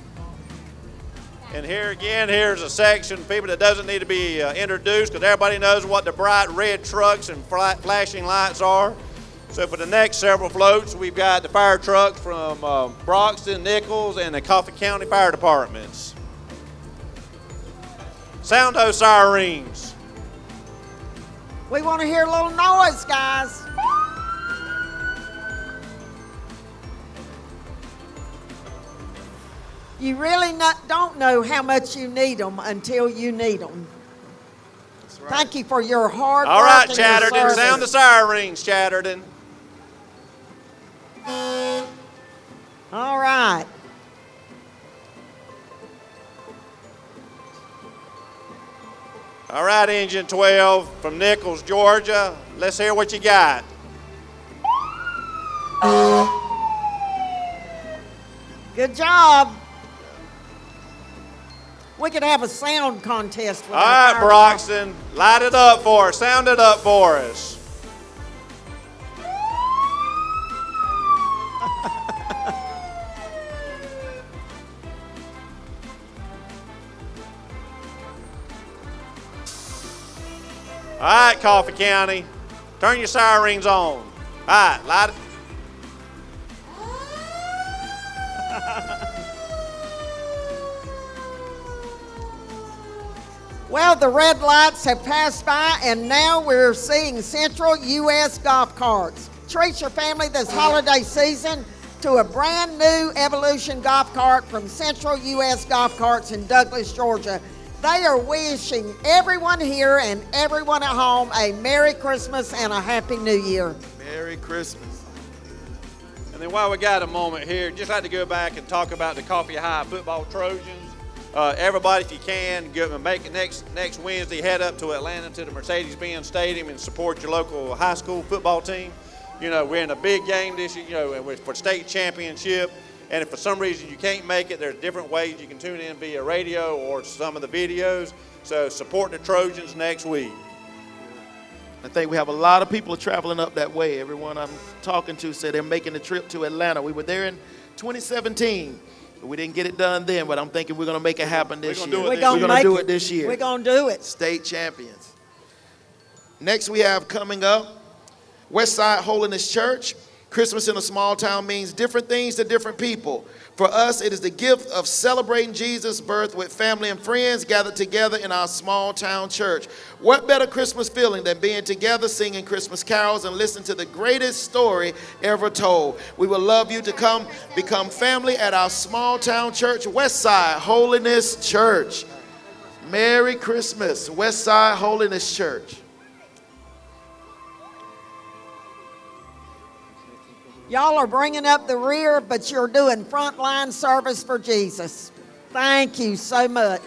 B: And here again, here's a section, people that doesn't need to be introduced because everybody knows what the bright red trucks and flashing lights are. So for the next several floats, we've got the fire trucks from Broxton, Nichols, and the Coffee County Fire Departments. Sound those sirens.
A: We want to hear a little noise, guys. You really don't know how much you need them until you need them. Thank you for your hard work.
B: All right,
A: and your
B: Chatterton,
A: service.
B: sound the sirens, Chatterton.
A: All right.
B: All right, Engine 12 from Nichols, Georgia. Let's hear what you got.
A: Good job. We could have a sound contest with
B: All
A: our
B: right,
A: fire
B: Broxton, light it up for us. Sound it up for us. All right, Coffee County, turn your sirens on. All right, light it.
A: Well, the red lights have passed by, and now we're seeing Central U.S. golf carts. Treat your family this holiday season to a brand new Evolution golf cart from Central U.S. Golf Carts in Douglas, Georgia. They are wishing everyone here and everyone at home a Merry Christmas and a Happy New Year.
C: Merry Christmas.
B: And then while we got a moment here, just like to go back and talk about the Coffee High football Trojans. Everybody, if you can, make it next Wednesday, head up to Atlanta to the Mercedes-Benz Stadium and support your local high school football team. You know, we're in a big game this year, you know, and we're for state championship. And if for some reason you can't make it, there's different ways you can tune in via radio or some of the videos. So support the Trojans next week.
C: I think we have a lot of people traveling up that way. Everyone I'm talking to said they're making the trip to Atlanta. We were there in 2017. We didn't get it done then, but I'm thinking we're going to make it happen this year.
A: We're going to do it
C: this year.
A: We're going to do it.
C: State champions. Next we have coming up, Westside Holiness Church. Christmas in a small town means different things to different people. For us, it is the gift of celebrating Jesus' birth with family and friends gathered together in our small town church. What better Christmas feeling than being together singing Christmas carols and listening to the greatest story ever told? We would love you to come become family at our small town church, Westside Holiness Church. Merry Christmas, Westside Holiness Church.
A: Y'all are bringing up the rear, but you're doing frontline service for Jesus. Thank you so much.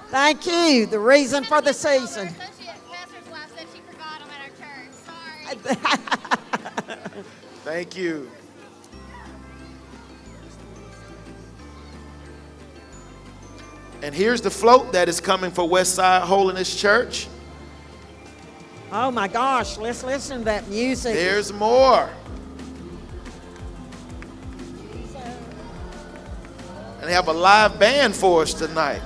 A: Thank you. The reason for the season.
D: Our associate pastor's wife said she forgot them at our church. Sorry.
C: Thank you. And here's the float that is coming for Westside Holiness Church.
A: Oh my gosh, let's listen to that music.
C: There's more. And they have a live band for us tonight.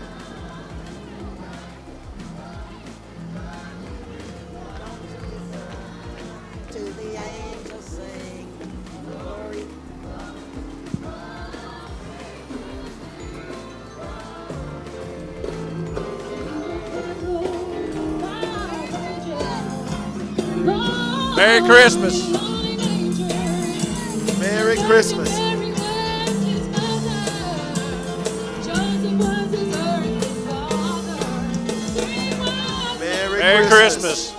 A: To the angels sing glory.
B: Merry Christmas.
C: Christmas.
B: Merry Christmas.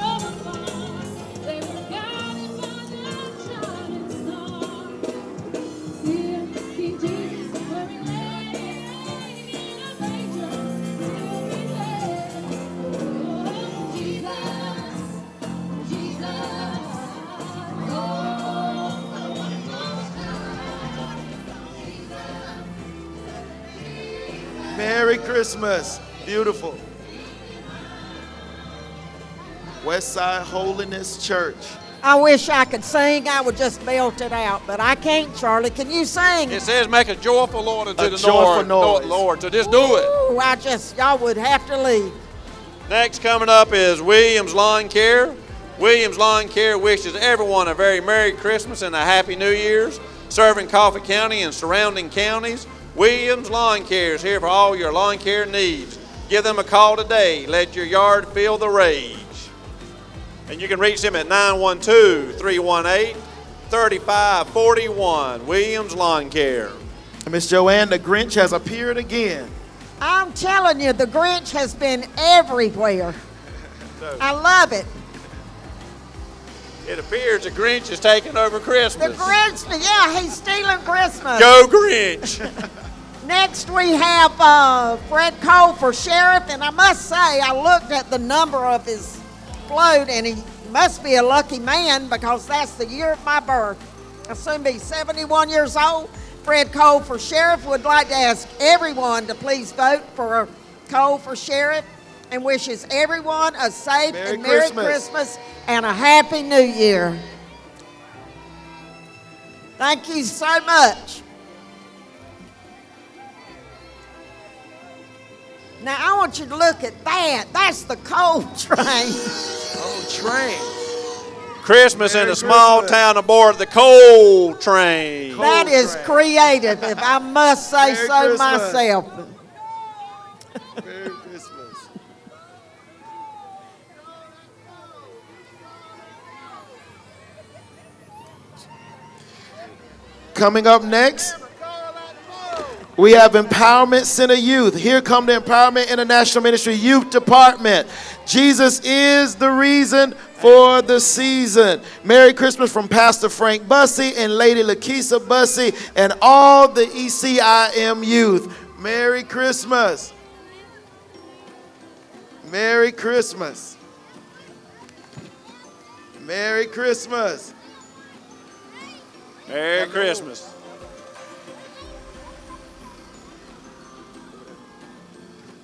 C: Merry Christmas. Beautiful. Westside Holiness Church.
A: I wish I could sing. I would just belt it out, but I can't, Charlie. Can you sing?
B: It says make a joyful Lord unto
C: A
B: the
C: joyful
B: Lord.
C: noise.
B: Lord. So just do it.
A: Ooh, y'all would have to leave.
B: Next coming up is Williams Lawn Care. Williams Lawn Care wishes everyone a very Merry Christmas and a Happy New Year's. Serving Coffee County and surrounding counties, Williams Lawn Care is here for all your lawn care needs. Give them a call today. Let your yard feel the rage. And you can reach them at 912-318-3541. Williams Lawn Care.
C: Miss Joanne, the Grinch has appeared again.
A: I'm telling you, the Grinch has been everywhere. I love it.
B: It appears the Grinch is taking over Christmas.
A: The Grinch, yeah, he's stealing Christmas.
B: Go Grinch.
A: Next we have Fred Cole for sheriff, and I must say, I looked at the number of his float, and he must be a lucky man because that's the year of my birth. I'll soon be 71 years old. Fred Cole for sheriff would like to ask everyone to please vote for Cole for sheriff and wishes everyone a safe and Merry Christmas and a Happy New Year. Thank you so much. Now, I want you to look at that. That's the coal train.
C: Oh, train.
B: Christmas in
C: Merry
B: a small
C: Christmas.
B: town aboard the coal train.
A: That is
C: train.
A: creative, if I must say
C: Merry
A: so
C: Christmas.
A: myself.
C: Merry Christmas. Coming up next, we have Empowerment Center Youth. Here come the Empowerment International Ministry Youth Department. Jesus is the reason for the season. Merry Christmas from Pastor Frank Bussey and Lady Lakeisha Bussey and all the ECIM youth. Merry Christmas. Merry Christmas. Merry Christmas.
B: Merry Christmas.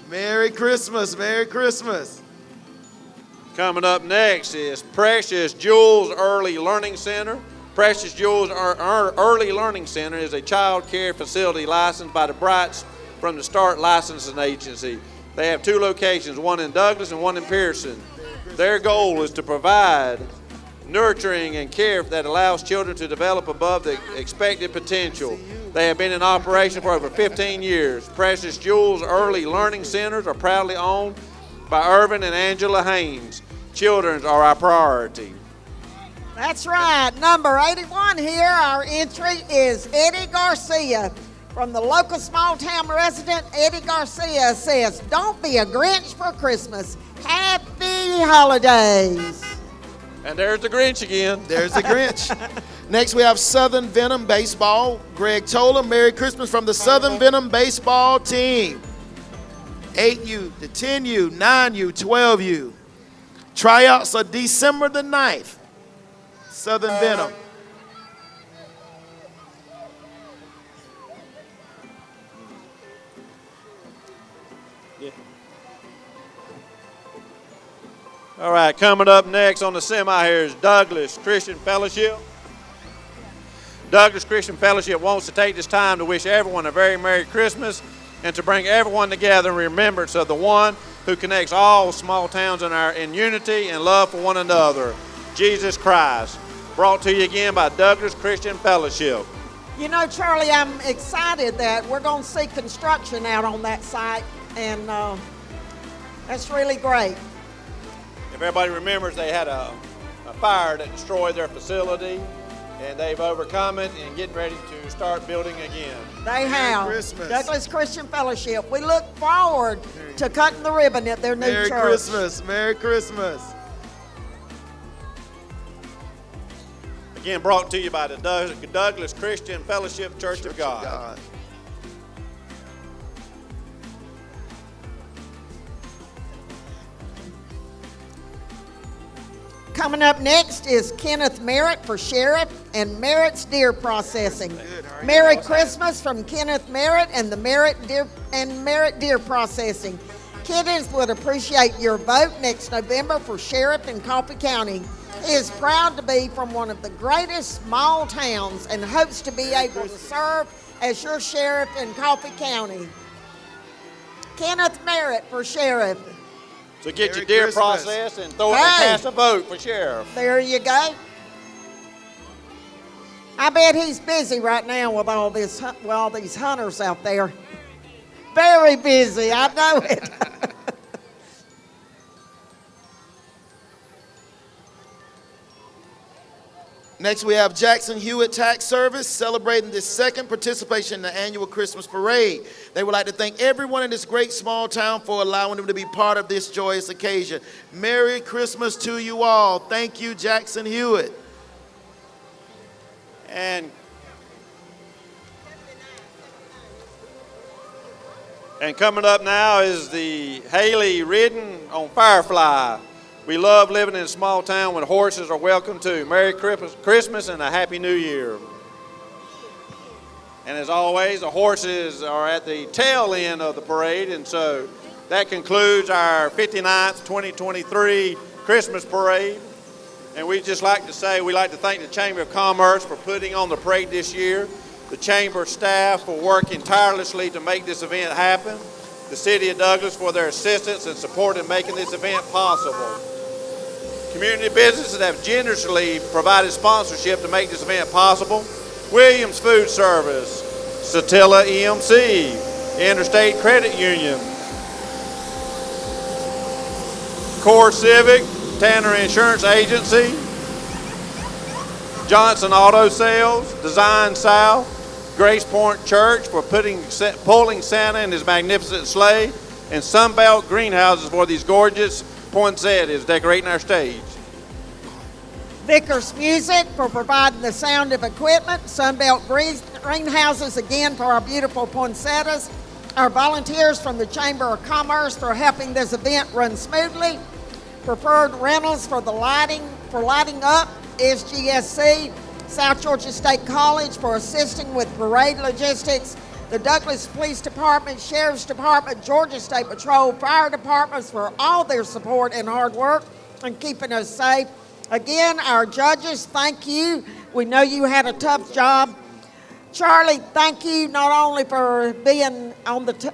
C: Merry Christmas. Merry Christmas.
B: Coming up next is Precious Jewels Early Learning Center. Precious Jewels Early Learning Center is a child care facility licensed by the Brights from the Start Licensing Agency. They have two locations, one in Douglas and one in Pearson. Their goal is to provide nurturing and care that allows children to develop above the expected potential. They have been in operation for over 15 years. Precious Jewels Early Learning Centers are proudly owned by Irvin and Angela Haynes. Children are our priority.
A: That's right. Number 81 here, our entry is Eddie Garcia. From the local small town resident, Eddie Garcia says, "Don't be a Grinch for Christmas. Happy holidays."
B: And there's the Grinch again.
C: There's the Grinch. Next, we have Southern Venom Baseball. Greg Tola, Merry Christmas from the Southern Venom Baseball team. 8U to 10U, 9U, 12U. Tryouts are December the 9th. Southern Venom.
B: All right, coming up next on the semi here is Douglas Christian Fellowship. Douglas Christian Fellowship wants to take this time to wish everyone a very Merry Christmas and to bring everyone together in remembrance of the one who connects all small towns in unity and love for one another, Jesus Christ. Brought to you again by Douglas Christian Fellowship.
A: You know, Charlie, I'm excited that we're going to see construction out on that site, and that's really great.
B: If everybody remembers, they had a fire that destroyed their facility and they've overcome it and getting ready to start building again.
A: They have.
C: Christmas.
A: Douglas Christian Fellowship. We look forward to cutting the ribbon at their new
C: Merry
A: church.
C: Christmas. Merry Christmas.
B: Again, brought to you by the Douglas Christian Fellowship Church of God.
A: Coming up next is Kenneth Merritt for Sheriff and Merritt's Deer Processing. Merry Christmas from Kenneth Merritt and the Merritt Deer Processing. Kenneth would appreciate your vote next November for Sheriff in Coffee County. He is proud to be from one of the greatest small towns and hopes to be able to serve as your sheriff in Coffee County. Kenneth Merritt for Sheriff.
B: So get
C: Merry
B: your deer
C: Christmas.
B: process and throw it and
A: Hey.
B: cast a vote for sheriff.
A: There you go. I bet he's busy right now with all these hunters out there. Very busy, I know it.
C: Next, we have Jackson Hewitt Tax Service celebrating the second participation in the annual Christmas parade. They would like to thank everyone in this great small town for allowing them to be part of this joyous occasion. Merry Christmas to you all. Thank you, Jackson Hewitt.
B: And coming up now is the Haley Ridden on Firefly. We love living in a small town when horses are welcome too. Merry Christmas and a Happy New Year. And as always, the horses are at the tail end of the parade, and so that concludes our 59th 2023 Christmas parade. And we'd just like to say we'd like to thank the Chamber of Commerce for putting on the parade this year, the Chamber staff for working tirelessly to make this event happen, the City of Douglas for their assistance and support in making this event possible. Community businesses have generously provided sponsorship to make this event possible. Williams Food Service, Satilla EMC, Interstate Credit Union, Core Civic, Tanner Insurance Agency, Johnson Auto Sales, Design South, Grace Point Church for pulling Santa in his magnificent sleigh, and Sunbelt Greenhouses for these gorgeous poinsettias decorating our stage.
A: Vickers Music for providing the sound of equipment. Sunbelt Greenhouses again for our beautiful poinsettias. Our volunteers from the Chamber of Commerce for helping this event run smoothly. Preferred Rentals for lighting up. SGSC. South Georgia State College for assisting with parade logistics. The Douglas Police Department, Sheriff's Department, Georgia State Patrol, Fire Departments for all their support and hard work and keeping us safe. Again, our judges, thank you. We know you had a tough job. Charlie, thank you not only for being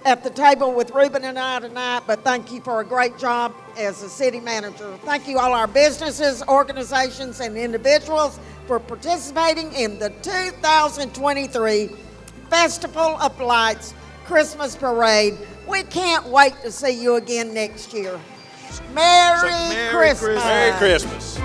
A: at the table with Ruben and I tonight, but thank you for a great job as a city manager. Thank you all our businesses, organizations, and individuals for participating in the 2023 Festival of Lights Christmas Parade. We can't wait to see you again next year. Merry Christmas.
B: Merry Christmas.